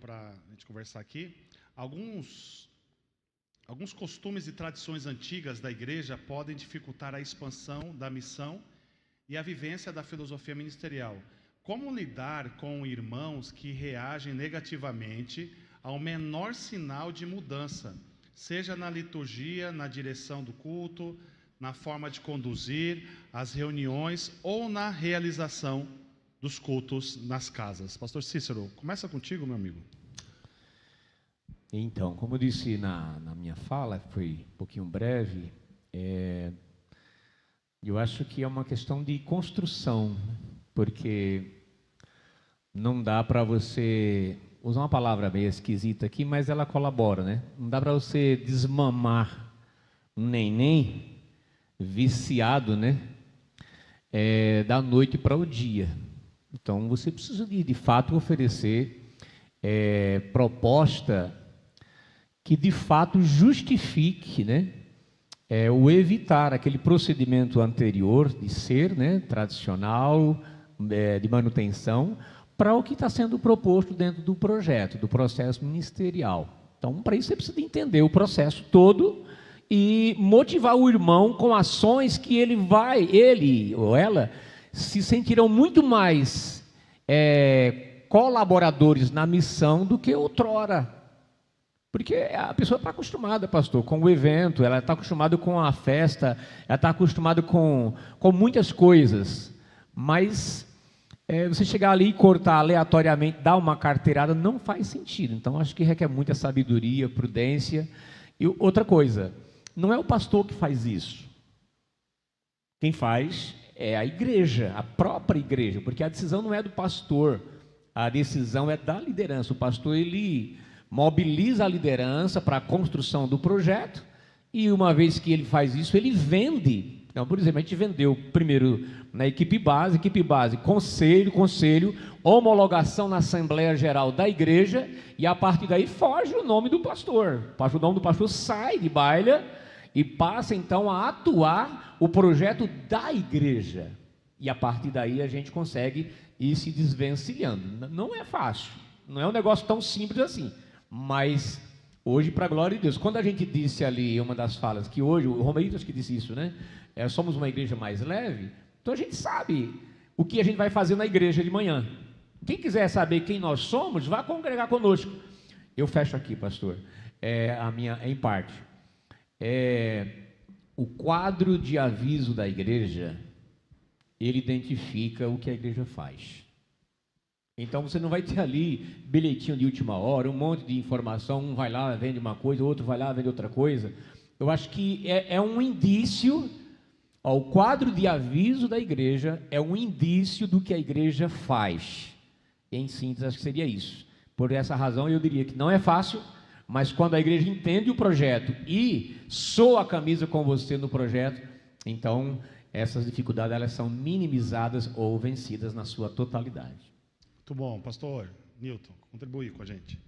para a gente conversar aqui, alguns costumes e tradições antigas da igreja podem dificultar a expansão da missão e a vivência da filosofia ministerial. Como lidar com irmãos que reagem negativamente ao menor sinal de mudança, seja na liturgia, na direção do culto, na forma de conduzir as reuniões ou na realização dos cultos nas casas? Pastor Cícero, começa contigo, meu amigo. Então, como eu disse na minha fala, foi um pouquinho breve, eu acho que é uma questão de construção, porque não dá para você, usar uma palavra meio esquisita aqui, mas ela colabora, né? Não dá para você desmamar um neném viciado, né? Da noite para o dia. Então, você precisa de fato oferecer proposta que de fato justifique, né, o evitar aquele procedimento anterior de ser, né, tradicional, de manutenção, para o que está sendo proposto dentro do projeto, do processo ministerial. Então, para isso você precisa entender o processo todo e motivar o irmão com ações que ele ou ela, se sentirão muito mais colaboradores na missão do que outrora. Porque a pessoa está acostumada, pastor, com o evento, ela está acostumada com a festa, ela está acostumada com muitas coisas. Mas você chegar ali e cortar aleatoriamente, dar uma carteirada, não faz sentido. Então, acho que requer muita sabedoria, prudência. E outra coisa, não é o pastor que faz isso. Quem faz é a igreja, a própria igreja, porque a decisão não é do pastor, a decisão é da liderança. O pastor, ele mobiliza a liderança para a construção do projeto E uma vez que ele faz isso, ele vende. Então, por exemplo, a gente vendeu primeiro na equipe base, conselho, homologação na Assembleia Geral da Igreja, e a partir daí foge o nome do pastor. O nome do pastor sai de baila e passa então a atuar o projeto da igreja. E a partir daí a gente consegue ir se desvencilhando. Não é fácil, não é um negócio tão simples assim, mas hoje, para a glória de Deus, quando a gente disse ali, uma das falas, que hoje, o Romeritos que disse isso, né? Somos uma igreja mais leve, então a gente sabe o que a gente vai fazer na igreja de manhã. Quem quiser saber quem nós somos, vá congregar conosco. Eu fecho aqui, pastor, a minha em parte. O quadro de aviso da igreja, ele identifica o que a igreja faz. Então você não vai ter ali bilhetinho de última hora, um monte de informação, um vai lá, vende uma coisa, outro vai lá, vende outra coisa. Eu acho que é um indício, o quadro de aviso da igreja é um indício do que a igreja faz. Em síntese, acho que seria isso. Por essa razão, eu diria que não é fácil, mas quando a igreja entende o projeto e soa a camisa com você no projeto, então essas dificuldades elas são minimizadas ou vencidas na sua totalidade. Muito bom, pastor Newton, contribui com a gente.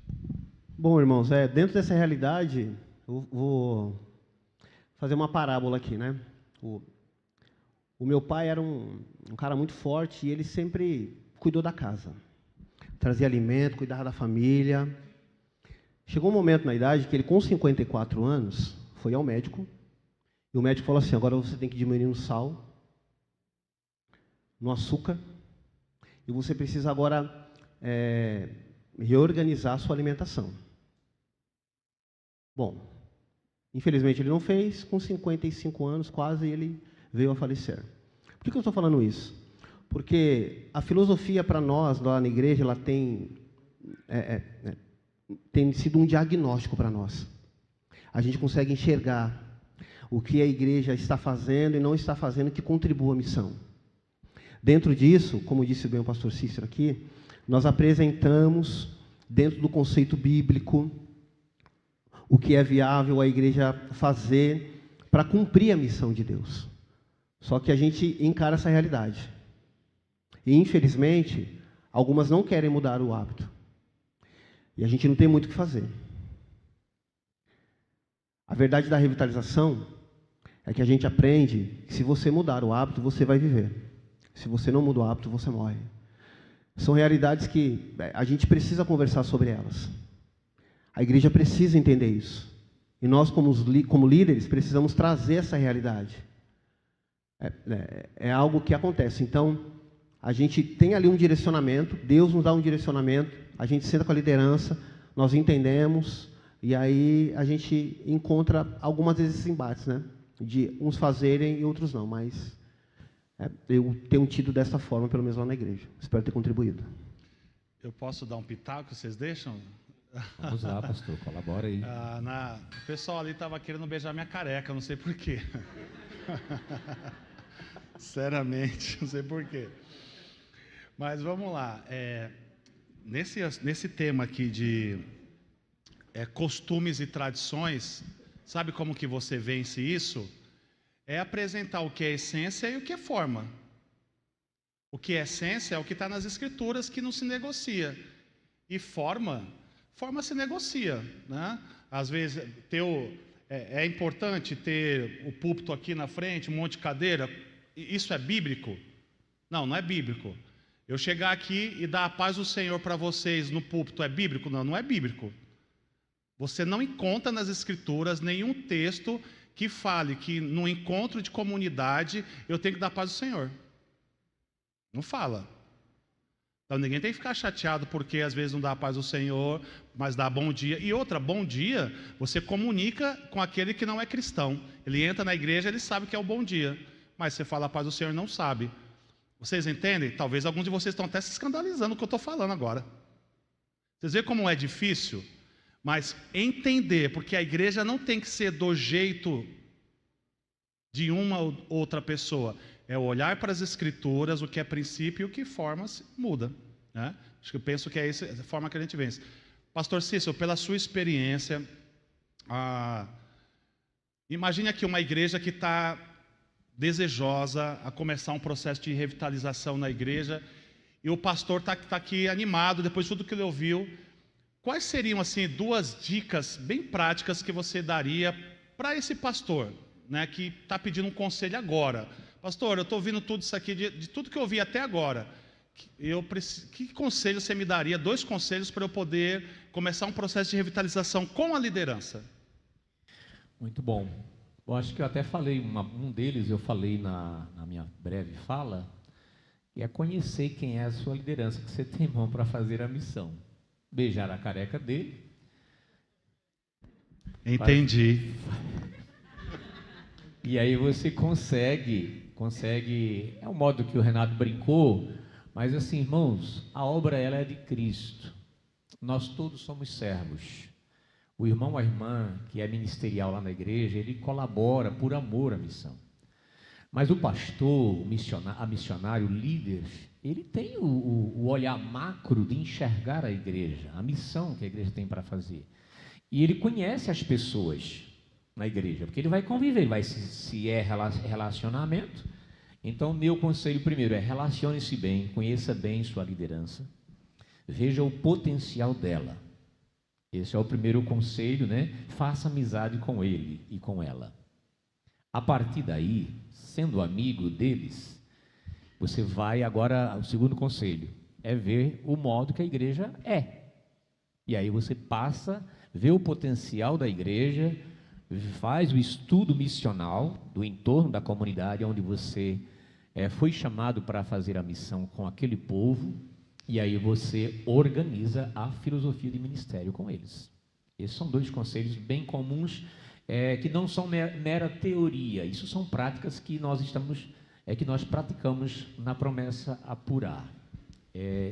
Bom, irmãos, dentro dessa realidade, eu vou fazer uma parábola aqui, né? O meu pai era um cara muito forte e ele sempre cuidou da casa. Trazia alimento, cuidava da família. Chegou um momento na idade que ele, com 54 anos, foi ao médico. E o médico falou assim, agora você tem que diminuir no sal, no açúcar, e você precisa agora reorganizar a sua alimentação. Bom, infelizmente ele não fez, com 55 anos quase ele veio a falecer. Por que eu estou falando isso? Porque a filosofia para nós, lá na igreja, ela tem sido um diagnóstico para nós. A gente consegue enxergar o que a igreja está fazendo e não está fazendo que contribua à missão. Dentro disso, como disse bem o pastor Cícero aqui, nós apresentamos, dentro do conceito bíblico, o que é viável a igreja fazer para cumprir a missão de Deus. Só que a gente encara essa realidade. E, infelizmente, algumas não querem mudar o hábito. E a gente não tem muito o que fazer. A verdade da revitalização é que a gente aprende que se você mudar o hábito, você vai viver. Se você não muda o hábito, você morre. São realidades que a gente precisa conversar sobre elas. A igreja precisa entender isso. E nós, como líderes, precisamos trazer essa realidade. É algo que acontece. Então, a gente tem ali um direcionamento, Deus nos dá um direcionamento, a gente senta com a liderança, nós entendemos, e aí a gente encontra algumas vezes esses embates, né? De uns fazerem e outros não, mas eu tenho tido dessa forma, pelo menos lá na igreja. Espero ter contribuído. Eu posso dar um pitaco, vocês deixam? Vamos lá, pastor, colabora aí. O pessoal ali estava querendo beijar minha careca, não sei porquê. Sinceramente, não sei porquê. Mas vamos lá. Nesse tema aqui de costumes e tradições, sabe como que você vence isso? É apresentar o que é essência e o que é forma. O que é essência é o que está nas escrituras, que não se negocia. E forma se negocia, né? Às vezes é importante ter o púlpito aqui na frente, um monte de cadeira. Isso é bíblico? Não, não é bíblico. Eu chegar aqui e dar a paz do Senhor para vocês no púlpito é bíblico? Não, não é bíblico. Você não encontra nas escrituras nenhum texto que fale que no encontro de comunidade eu tenho que dar a paz do Senhor. Não fala. Então ninguém tem que ficar chateado porque às vezes não dá a paz do Senhor, mas dá bom dia. E outra, bom dia, você comunica com aquele que não é cristão. Ele entra na igreja, ele sabe que é o bom dia. Mas você fala a paz do Senhor, não sabe. Vocês entendem? Talvez alguns de vocês estão até se escandalizando com o que eu estou falando agora. Vocês veem como é difícil? Mas entender, porque a igreja não tem que ser do jeito de uma ou outra pessoa. É olhar para as escrituras, o que é princípio e o que forma muda, né? Acho que eu penso que é essa a forma que a gente vence. Pastor Cícero, pela sua experiência, Imagine aqui uma igreja que está desejosa a começar um processo de revitalização na igreja, e o pastor está aqui animado, depois de tudo que ele ouviu. Quais seriam, assim, 2 dicas bem práticas que você daria para esse pastor, né, que está pedindo um conselho agora? Pastor, eu estou ouvindo tudo isso aqui, de tudo que eu ouvi até agora. Que conselho você me daria? 2 conselhos para eu poder começar um processo de revitalização com a liderança. Muito bom. Eu acho que eu até falei, um deles eu falei na minha breve fala, que é conhecer quem é a sua liderança, que você tem mão para fazer a missão. Beijar a careca dele. Entendi. E aí você consegue, é o modo que o Renato brincou, mas assim, irmãos, a obra ela é de Cristo. Nós todos somos servos. O irmão ou a irmã que é ministerial lá na igreja, ele colabora por amor à missão. Mas o pastor, a missionário, o líder, ele tem o olhar macro de enxergar a igreja, a missão que a igreja tem para fazer. E ele conhece as pessoas na igreja, porque ele vai conviver, se é relacionamento. Então, meu conselho primeiro é relacione-se bem, conheça bem sua liderança, veja o potencial dela. Esse é o primeiro conselho, né? Faça amizade com ele e com ela. A partir daí, sendo amigo deles, você vai agora, o segundo conselho, é ver o modo que a igreja é. E aí você passa, vê o potencial da igreja, faz o estudo missional do entorno da comunidade onde você foi chamado para fazer a missão com aquele povo, e aí você organiza a filosofia de ministério com eles. Esses são 2 conselhos bem comuns, que não são mera teoria. Isso são práticas que nós praticamos na promessa apurar.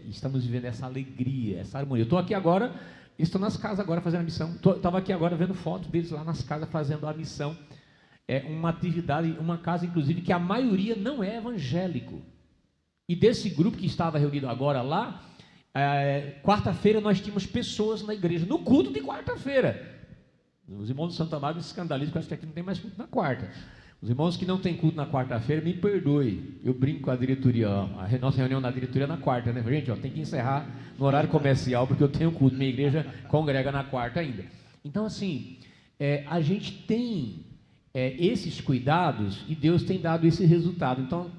Estamos vivendo essa alegria, essa harmonia. Eu estou aqui agora, estou nas casas agora fazendo a missão. Estava aqui agora vendo fotos deles lá nas casas fazendo a missão. É uma atividade, uma casa inclusive que a maioria não é evangélico. E desse grupo que estava reunido agora lá, quarta-feira nós tínhamos pessoas na igreja, no culto de quarta-feira. Os irmãos do Santa Maria se escandalizam, porque acho que aqui não tem mais culto na quarta. Os irmãos que não têm culto na quarta-feira, me perdoe. Eu brinco com a diretoria, a nossa reunião na diretoria é na quarta, né? Gente, tem que encerrar no horário comercial, porque eu tenho culto, minha igreja congrega na quarta ainda. Então, assim, a gente tem esses cuidados e Deus tem dado esse resultado. Então,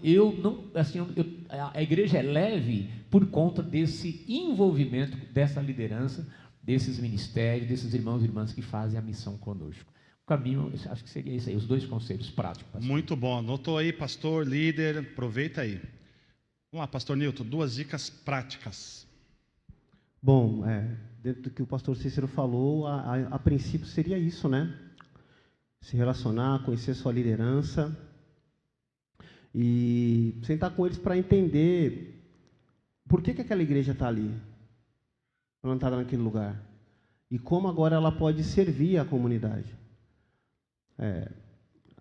a igreja é leve por conta desse envolvimento, dessa liderança, desses ministérios, desses irmãos e irmãs que fazem a missão conosco. O caminho, acho que seria isso aí, os 2 conselhos práticos. Pastor. Muito bom. Anotou aí, pastor, líder, aproveita aí. Vamos lá, pastor Nilton, 2 dicas práticas. Bom, dentro do que o pastor Cícero falou, a princípio seria isso, né? Se relacionar, conhecer sua liderança e sentar com eles para entender por que aquela igreja está ali, plantada naquele lugar, e como agora ela pode servir a comunidade.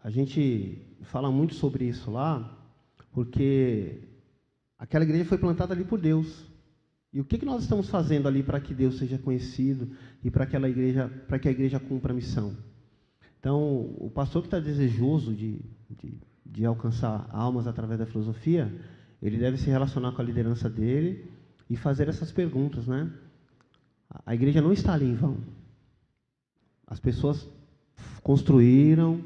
A gente fala muito sobre isso lá, porque aquela igreja foi plantada ali por Deus. E o que nós estamos fazendo ali para que Deus seja conhecido e para que a igreja cumpra a missão? Então, o pastor que está desejoso de alcançar almas através da filosofia, ele deve se relacionar com a liderança dele e fazer essas perguntas, né? A igreja não está ali em vão. As pessoas construíram,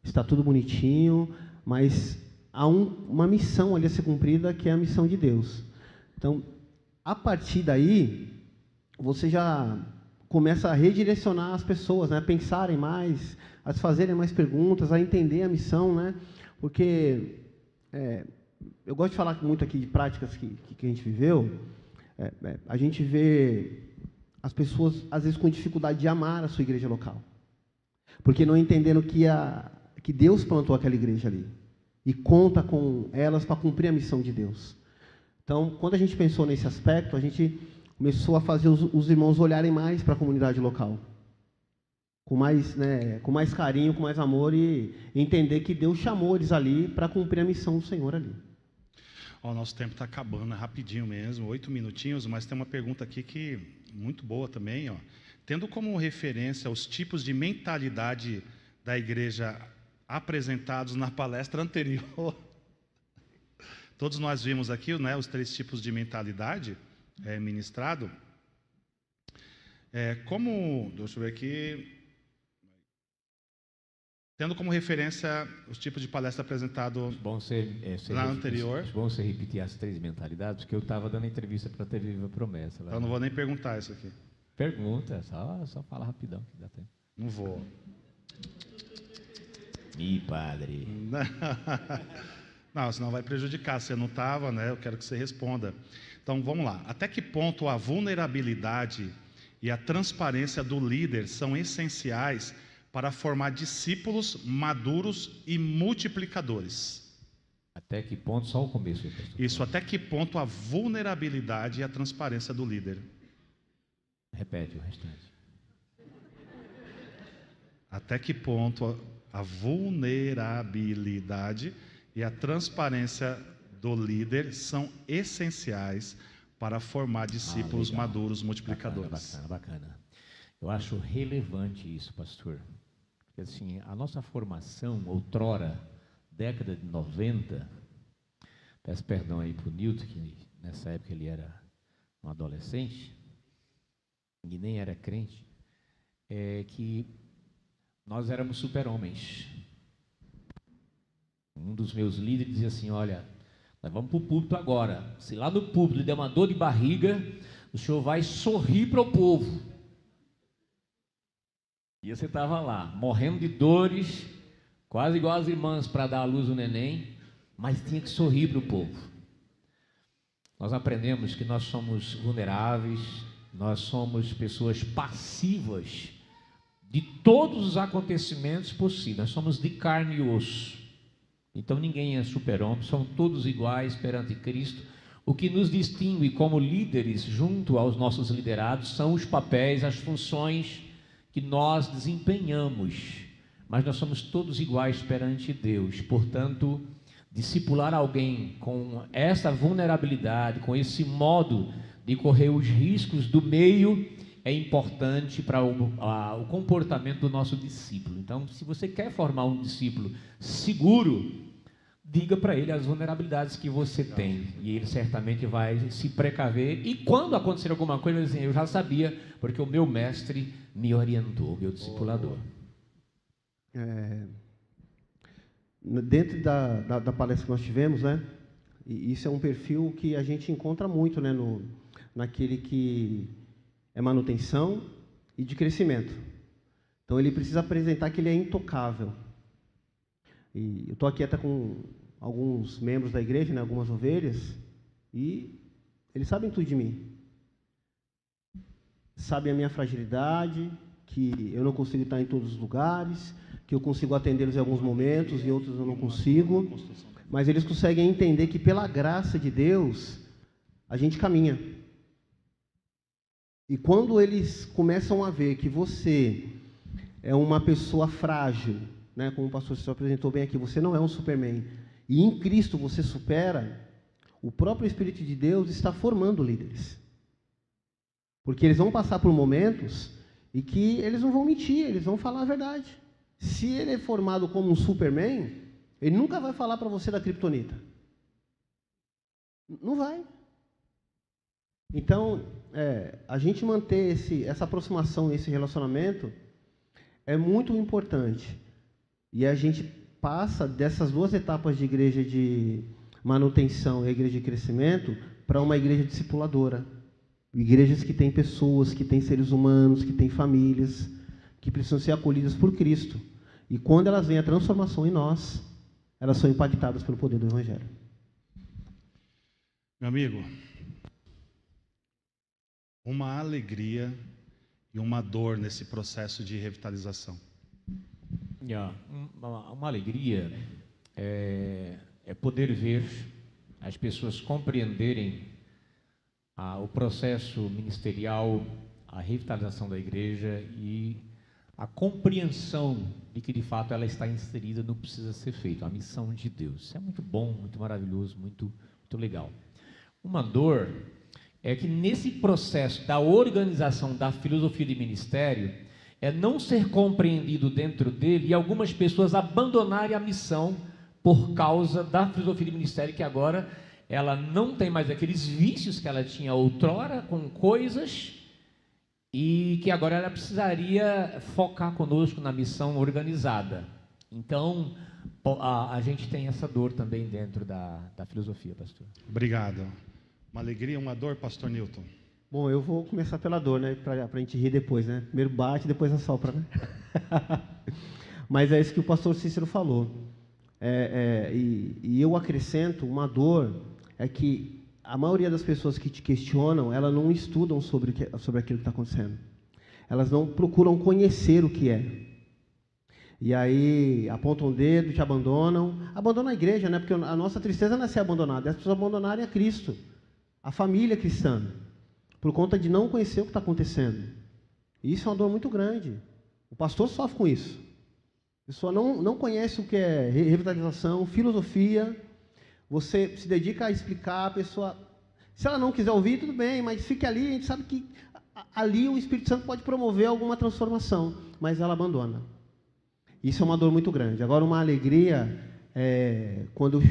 está tudo bonitinho, mas há uma missão ali a ser cumprida, que é a missão de Deus. Então, a partir daí, você já começa a redirecionar as pessoas, né? A pensarem mais, a fazerem mais perguntas, a entender a missão, né? Porque eu gosto de falar muito aqui de práticas que a gente viveu. A gente vê as pessoas, às vezes, com dificuldade de amar a sua igreja local, porque não entenderam que Deus plantou aquela igreja ali e conta com elas para cumprir a missão de Deus. Então, quando a gente pensou nesse aspecto, a gente começou a fazer os irmãos olharem mais para a comunidade local, com mais carinho, com mais amor, e entender que Deus chamou eles ali para cumprir a missão do Senhor ali. O nosso tempo está acabando, é rapidinho mesmo, 8 minutinhos, mas tem uma pergunta aqui que muito boa também. Tendo como referência os tipos de mentalidade da igreja apresentados na palestra anterior. Todos nós vimos aqui, né, os 3 tipos de mentalidade ministrado. Deixa eu ver aqui. Tendo como referência os tipos de palestra apresentado na anterior. É bom você repetir as 3 mentalidades, porque eu estava dando entrevista para a TV Viva Promessa. Eu não vou nem perguntar isso aqui. Pergunta, só fala rapidão que dá tempo. Não vou. Ih, padre. Não, senão vai prejudicar. Você não estava, né? Eu quero que você responda. Então, vamos lá. Até que ponto a vulnerabilidade e a transparência do líder são essenciais para formar discípulos maduros e multiplicadores? Até que ponto? Só o começo, pastor. Isso, até que ponto a vulnerabilidade e a transparência do líder? Repete o restante. Até que ponto a vulnerabilidade e a transparência do líder são essenciais para formar discípulos maduros, multiplicadores? Bacana. Eu acho relevante isso, pastor. Porque assim, a nossa formação, outrora, década de 90, peço perdão aí para o Newton, que nessa época ele era um adolescente, e nem era crente, que nós éramos super-homens. Um dos meus líderes dizia assim, olha, nós vamos para o púlpito agora. Se lá no púlpito lhe der uma dor de barriga, o senhor vai sorrir para o povo. E você estava lá, morrendo de dores, quase igual as irmãs para dar à luz o neném, mas tinha que sorrir para o povo. Nós aprendemos que nós somos vulneráveis, nós somos pessoas passivas de todos os acontecimentos possíveis. Nós somos de carne e osso. Então ninguém é super-homem, somos todos iguais perante Cristo. O que nos distingue como líderes junto aos nossos liderados são os papéis, as funções que nós desempenhamos. Mas nós somos todos iguais perante Deus. Portanto, discipular alguém com essa vulnerabilidade, com esse modo de correr os riscos do meio, é importante para o comportamento do nosso discípulo. Então, se você quer formar um discípulo seguro, diga para ele as vulnerabilidades que você tem, e ele certamente vai se precaver, e quando acontecer alguma coisa, ele vai dizer, eu já sabia, porque o meu mestre me orientou, o meu discipulador. Dentro da palestra que nós tivemos, né, e isso é um perfil que a gente encontra muito, né, naquele que é manutenção e de crescimento. Então, ele precisa apresentar que ele é intocável. E eu estou aqui até com alguns membros da igreja, né, algumas ovelhas, e eles sabem tudo de mim. Sabem a minha fragilidade, que eu não consigo estar em todos os lugares, que eu consigo atendê-los em alguns momentos e outros eu não consigo, mas eles conseguem entender que pela graça de Deus, a gente caminha. E quando eles começam a ver que você é uma pessoa frágil, né, como o pastor se apresentou bem aqui, você não é um Superman, e em Cristo você supera, o próprio Espírito de Deus está formando líderes. Porque eles vão passar por momentos e que eles não vão mentir, eles vão falar a verdade. Se ele é formado como um Superman, ele nunca vai falar para você da criptonita. Não vai. Então, a gente manter essa aproximação, esse relacionamento, é muito importante. E a gente passa dessas 2 etapas de igreja de manutenção e a igreja de crescimento para uma igreja discipuladora. Igrejas que têm pessoas, que têm seres humanos, que têm famílias, que precisam ser acolhidas por Cristo. E quando elas veem a transformação em nós, elas são impactadas pelo poder do Evangelho. Meu amigo, uma alegria e uma dor nesse processo de revitalização. Uma alegria é poder ver as pessoas compreenderem o processo ministerial, a revitalização da igreja e a compreensão de que de fato ela está inserida no que precisa ser feito, a missão de Deus. Isso é muito bom, muito maravilhoso, muito legal. Uma dor é que nesse processo da organização da filosofia de ministério, é não ser compreendido dentro dele e algumas pessoas abandonarem a missão por causa da filosofia de ministério, que agora ela não tem mais aqueles vícios que ela tinha outrora com coisas, e que agora ela precisaria focar conosco na missão organizada. Então, a gente tem essa dor também dentro da filosofia, pastor. Obrigado. Uma alegria, uma dor, pastor Newton. Bom, eu vou começar pela dor, né? Para a gente rir depois, né? Primeiro bate, depois assopra, né? Mas é isso que o pastor Cícero falou. E eu acrescento uma dor, é que a maioria das pessoas que te questionam, elas não estudam sobre aquilo que está acontecendo. Elas não procuram conhecer o que é. E aí apontam o dedo, te abandonam. Abandonam a igreja, né? Porque a nossa tristeza não é ser abandonada, é as pessoas abandonarem a Cristo, a família cristã, por conta de não conhecer o que está acontecendo. E isso é uma dor muito grande. O pastor sofre com isso. A pessoa não conhece o que é revitalização, filosofia. Você se dedica a explicar, a pessoa... Se ela não quiser ouvir, tudo bem, mas fique ali, a gente sabe que ali o Espírito Santo pode promover alguma transformação, mas ela abandona. Isso é uma dor muito grande. Agora, uma alegria, quando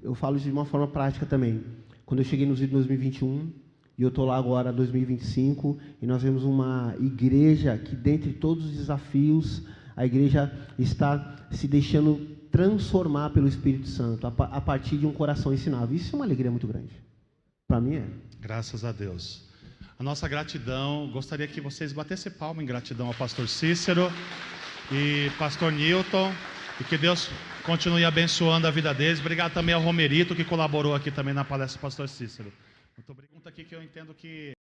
eu falo isso de uma forma prática também. Quando eu cheguei no 2021, e eu estou lá agora, 2025, e nós vemos uma igreja que, dentre todos os desafios, a igreja está se deixando transformar pelo Espírito Santo, a partir de um coração ensinável. Isso é uma alegria muito grande. Para mim é. Graças a Deus. A nossa gratidão, gostaria que vocês batessem palma em gratidão ao pastor Cícero e pastor Newton, e que Deus continue abençoando a vida deles. Obrigado também ao Romerito, que colaborou aqui também na palestra do pastor Cícero. Muito obrigado. Aqui que eu entendo que